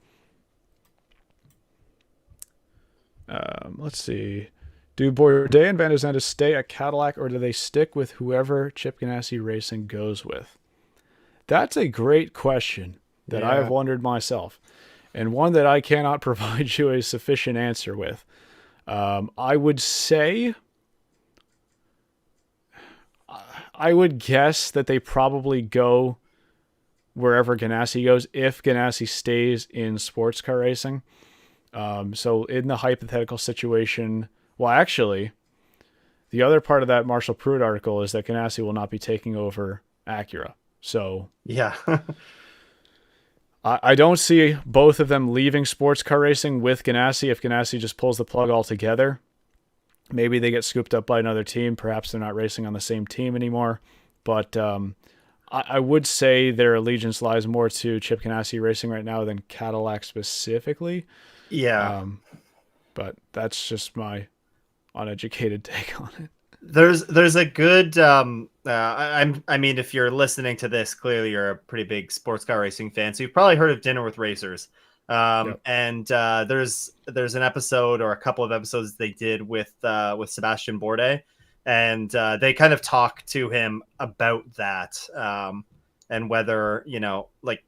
Let's see. Do Bourdais and Van der Zande stay at Cadillac, or do they stick with whoever Chip Ganassi Racing goes with? That's a great question that I have wondered myself, and one that I cannot provide you a sufficient answer with. I would say, I would guess that they probably go wherever Ganassi goes, if Ganassi stays in sports car racing. So in the hypothetical situation, well, actually, the other part of that Marshall Pruitt article is that Ganassi will not be taking over Acura. So
yeah,
I don't see both of them leaving sports car racing with Ganassi. If Ganassi just pulls the plug altogether, maybe they get scooped up by another team. Perhaps they're not racing on the same team anymore. But I would say their allegiance lies more to Chip Ganassi Racing right now than Cadillac specifically.
yeah.
But that's just my uneducated take on it.
There's a good I mean, if you're listening to this, clearly you're a pretty big sports car racing fan, so you've probably heard of Dinner with Racers.
Yep.
And there's an episode, or a couple of episodes they did with Sebastian Bourdais, and they kind of talk to him about that, and whether, like,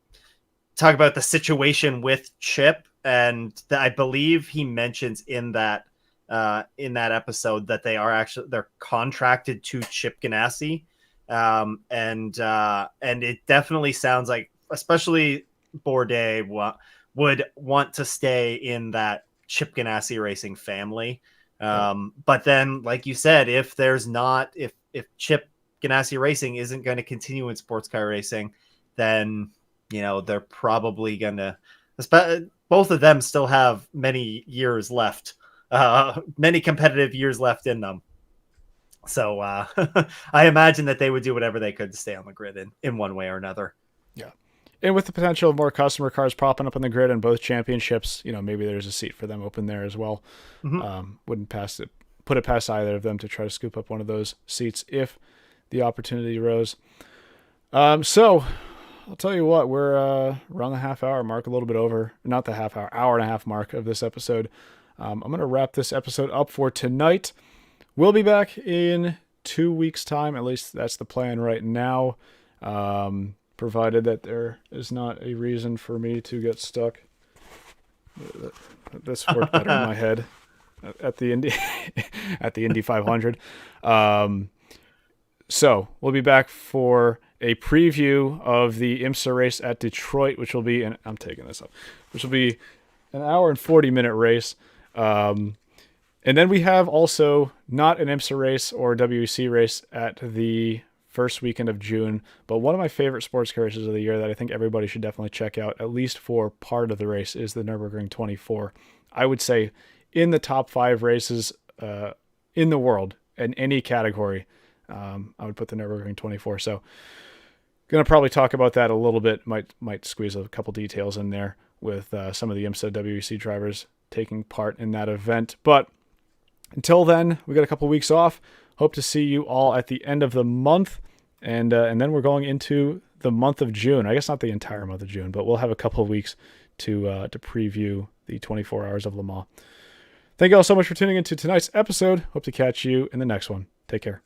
talk about the situation with Chip, and I believe he mentions in that episode that they're contracted to Chip Ganassi, and it definitely sounds like, especially Bourdais would want to stay in that Chip Ganassi Racing family. But then, like you said, if Chip Ganassi Racing isn't going to continue in sports car racing, then they're probably going to. Both of them still have many years left. Many competitive years left in them. So I imagine that they would do whatever they could to stay on the grid in one way or another.
Yeah. And with the potential of more customer cars popping up on the grid in both championships, maybe there's a seat for them open there as well.
Mm-hmm.
Wouldn't put it past either of them to try to scoop up one of those seats if the opportunity arose. So I'll tell you what, we're around the half-hour mark, a little bit over, not the hour and a half mark of this episode. I'm going to wrap this episode up for tonight. We'll be back in 2 weeks' time. At least that's the plan right now, provided that there is not a reason for me to get stuck. This worked better in my head at the Indy 500. So we'll be back for a preview of the IMSA race at Detroit, which will be, I'm taking this up, which will be an hour and 40-minute race. And then we have also not an IMSA race or WEC race at the first weekend of June, but one of my favorite sports car races of the year that I think everybody should definitely check out, at least for part of the race, is the Nürburgring 24. I would say in the top 5 races in the world in any category, I would put the Nürburgring 24. So going to probably talk about that a little bit, might squeeze a couple details in there with some of the IMSA WEC drivers taking part in that event. But until then, we got a couple weeks off. Hope to see you all at the end of the month. And then we're going into the month of June. I guess not the entire month of June, but we'll have a couple of weeks to preview the 24 Hours of Le Mans. Thank you all so much for tuning into tonight's episode. Hope to catch you in the next one. Take care.